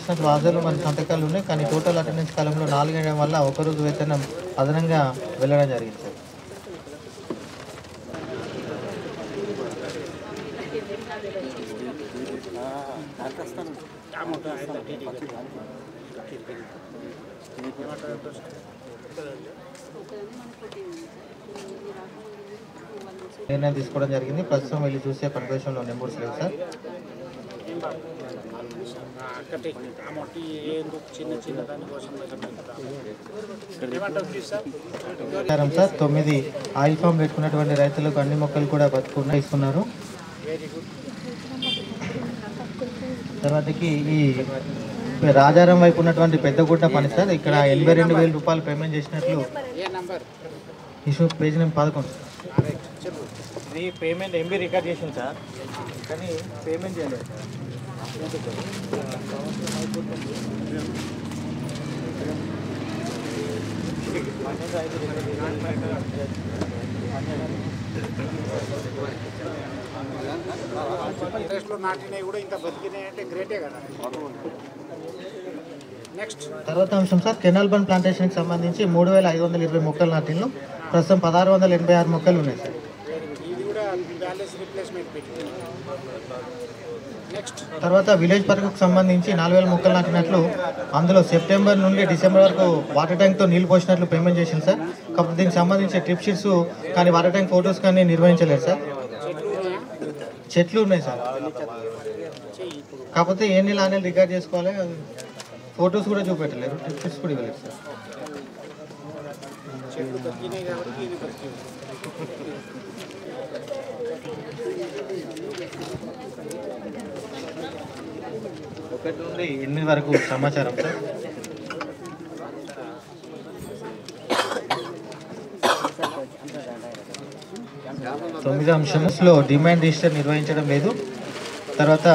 సంబంధించినట్లు హాజరు మరియు సంతకాలు ఉన్నాయి, కానీ టోటల్ అటెండెన్స్ కాలంలో 4 వేయడం వల్ల ఒకరోజు వేతనం అదనంగా వెళ్ళడం జరిగింది సార్. నిర్ణయం తీసుకోవడం జరిగింది. ప్రస్తుతం వెళ్ళి చూసే ప్రదేశంలో నెంబర్స్ లేవు సార్. సార్ 9 ఆయిల్ ఫామ్ పెట్టుకున్నటువంటి రైతులకు అన్ని మొక్కలు కూడా బతుకున్నా ఇస్తున్నారు. తర్వాతకి ఈ రాజారం వైపు ఉన్నటువంటి పెద్దగుట్ట పని సార్, ఇక్కడ 82,000 రూపాయలు పేమెంట్ చేసినట్లు ఇష్యూ పేజ్ నెంబర్ 11. ఇది పేమెంట్ ఎంబీ రికార్డ్ చేసింది సార్, కానీ పేమెంట్ చేయలేదు. ఇంట్రెస్ట్లో నాటినవి కూడా ఇంత బతికినాయి అంటే గ్రేటే కదా. నెక్స్ట్ తర్వాత అంశం సార్, కెనాల్ బండ్ ప్లాంటేషన్కి సంబంధించి 3,520 మొక్కలు నాటిన్లు. ప్రస్తుతం 1,686 మొక్కలు ఉన్నాయి సార్. ఇది కూడా బ్యాలెన్స్ రీప్లేస్మెంట్ పెట్టి. నెక్స్ట్ తర్వాత విలేజ్ పార్కుకు సంబంధించి 4,000 మొక్కలు నాటినట్లు, అందులో సెప్టెంబర్ నుండి డిసెంబర్ వరకు వాటర్ ట్యాంక్తో నీళ్లు పోసినట్లు పేమెంట్ చేసింది సార్. కాకపోతే దీనికి సంబంధించి ట్రిప్ షీట్స్ కానీ వాటర్ ట్యాంక్ ఫొటోస్ కానీ నిర్వహించలేదు సార్. చెట్లు ఉన్నాయి సార్, కాకపోతే ఏ నెల ఆ నెల రికార్డ్ చేసుకోవాలి, ఫొటోస్ కూడా చూపెట్టలేరు, ట్రిప్ షీట్స్ కూడా ఇవ్వలేదు సార్. చెట్లు బతికినాయి కాబట్టి ఇది బతికింది. ఒకటి నుండి 8 వరకు సమాచారం సార్. తొమ్మిదో అంశంలో డిమాండ్ రిజిస్టర్ నిర్వహించడం లేదు. తర్వాత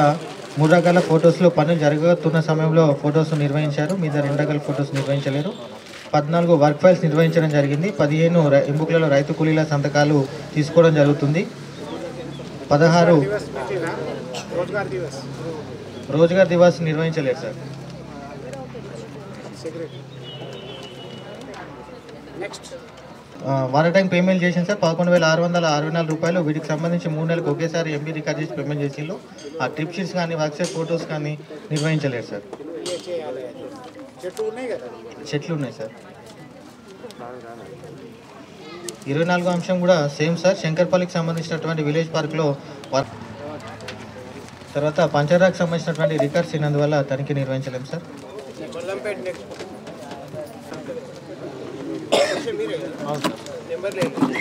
3 రకాల ఫొటోస్లో పనులు జరుగుతున్న సమయంలో ఫొటోస్ నిర్వహించారు, మీద 2 రకాల ఫొటోస్ నిర్వహించలేరు. 14 వర్క్ ఫైల్స్ నిర్వహించడం జరిగింది. 15 ఇంబుక్లలో రైతు కూలీల సంతకాలు తీసుకోవడం జరుగుతుంది. 16 రోజ్గార్ దివాస్ నిర్వహించలేదు sir. Next water tank payment చేసింది సార్ 11,664 రూపాయలు. వీటికి సంబంధించి 3 నెలలకు ఒకేసారి ఎంబీ రికార్డ్ చేసి పేమెంట్ చేసిండ్రు. ఆ ట్రిప్ షీట్స్ కానీ వర్క్షాప్ ఫొటోస్ కానీ నిర్వహించలేదు సార్. చెట్లు ఉన్నాయి కదా, చెట్లు ఉన్నాయి సార్. 24వ అంశం కూడా సేమ్ సార్, శంకర్పల్లికి సంబంధించినటువంటి విలేజ్ పార్క్లో తర్వాత పంచరాకు సంబంధించినటువంటి రికార్డ్స్ అయినందువల్ల తనిఖీ నిర్వహించలేము సార్.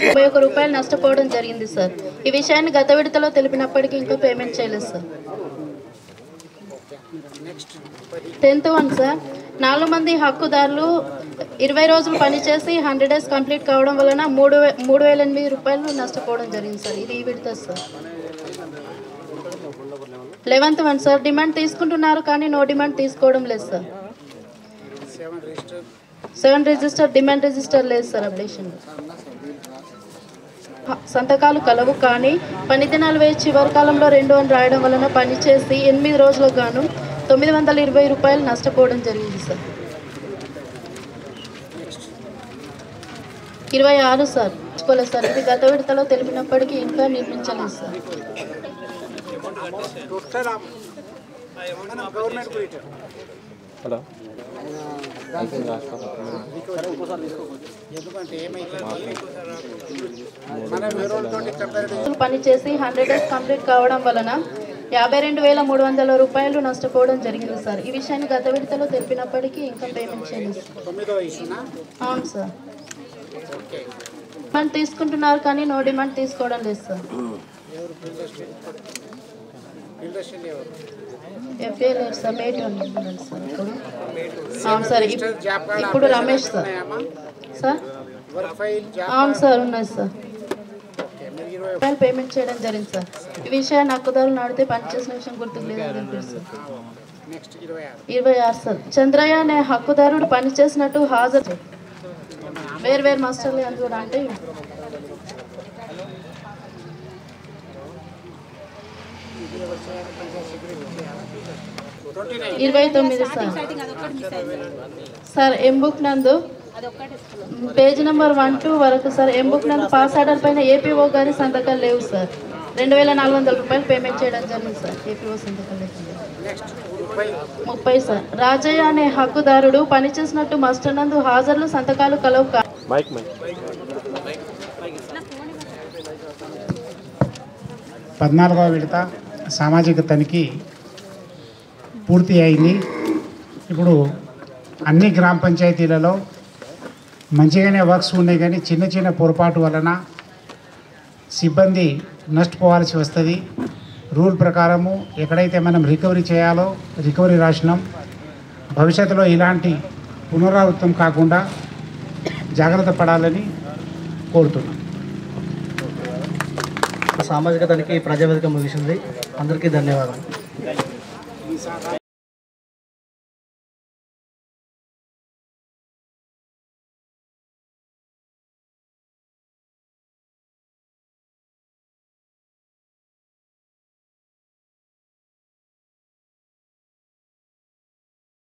31 రూపాయలు నష్టపోవడం జరిగింది సార్. ఈ విషయాన్ని గత విడతలో తెలిపినప్పటికీ ఇంకా పేమెంట్ చేయలేదు సార్. 10th వన్ సార్, 4 మంది హక్కుదారులు 20 రోజులు పనిచేసి 100 డేస్ కంప్లీట్ కావడం వలన 3,008 రూపాయలు నష్టపోవడం జరిగింది సార్. ఇది ఈ విడత sir. 11th one sir, demand తీసుకుంటున్నారు కానీ నో డిమాండ్ తీసుకోవడం లేదు సార్. 7 రిజిస్టర్ డిమాండ్ రిజిస్టర్ లేదు సార్. అప్డేషన్ సంతకాలు కలవు కానీ పని దినాలు వేసి చివరి కాలంలో 2 అని రాయడం వలన పనిచేసి 8 రోజులకు గాను 920 రూపాయలు నష్టపోవడం జరిగింది సార్. 26 సార్ తీసుకోలేదు సార్. ఇది గత విడతలో తెలిపినప్పటికీ ఇంకా నిర్మించలేదు సార్. హలో ఎందుకంటే ఏమైతుంది మన వేరేతోటి కంపారిటివ్ పనిచేసి 100 డేస్ కంప్లీట్ కావడం వలన 52,300 రూపాయలు నష్టపోవడం జరిగింది సార్. ఈ విషయాన్ని గత విడతలో తెలిపినప్పటికీ ఇంకా పేమెంట్ చేయలేదు సార్. 9వ ఇష్యూనా? అవును సార్. డిమాండ్ తీసుకుంటున్నారు కానీ నో డిమాండ్ తీసుకోవడం లేదు సార్. ఇండస్ట్రీ ఎవరు? ఎఫ్ఏ లేదు సార్. మేట్ ఉన్నారు సార్ ఇప్పుడు. అవును సార్. ఇప్పుడు రమేష్ సార్. సార్ అవును సార్ ఉన్నాయి సార్. రూపాయలు పేమెంట్ చేయడం జరిగింది సార్. ఈ విషయాన్ని హక్కుదారులు నాడితే పనిచేసిన విషయం గుర్తుకు లేదని తెలిపారు సార్. 26 సార్, చంద్రయ్య అనే హక్కుదారుడు పనిచేసినట్టు హాజరు వేరు మాస్టర్లు అని కూడా అంటే 29 సార్. సార్ ఎంబుక్ నందు పేజ్ నెంబర్ 1-2 వరకు సార్ ఎంబుక్ నందు పాస్ ఆర్డర్ పైన ఏపీఓ గారి సంతకాలు లేవు సార్. 2400 రూపాయలు పేమెంట్ చేయడం జరిగింది సార్. ఏపీఓ సంతకాలు లేవు. 30 సార్. రాజయ్య అనే హక్కుదారుడు పనిచేసినట్టు మాస్టర్ నందు హాజరులు సంతకాలు కలవు. 14వ విడత సామాజిక తనిఖీ పూర్తి అయింది. ఇప్పుడు అన్ని గ్రామ పంచాయతీలలో మంచిగానే వర్క్స్ ఉన్నాయి, కానీ చిన్న చిన్న పొరపాటు వలన సిబ్బంది నష్టపోవాల్సి వస్తుంది. రూల్ ప్రకారము ఎక్కడైతే మనం రికవరీ చేయాలో రికవరీ రాసినాం. భవిష్యత్తులో ఇలాంటి పునరావృతం కాకుండా జాగ్రత్త పడాలని కోరుతున్నాం. సామాజిక తనిఖీ ప్రజావేదిక ముగిసింది. అందరికీ ధన్యవాదాలు.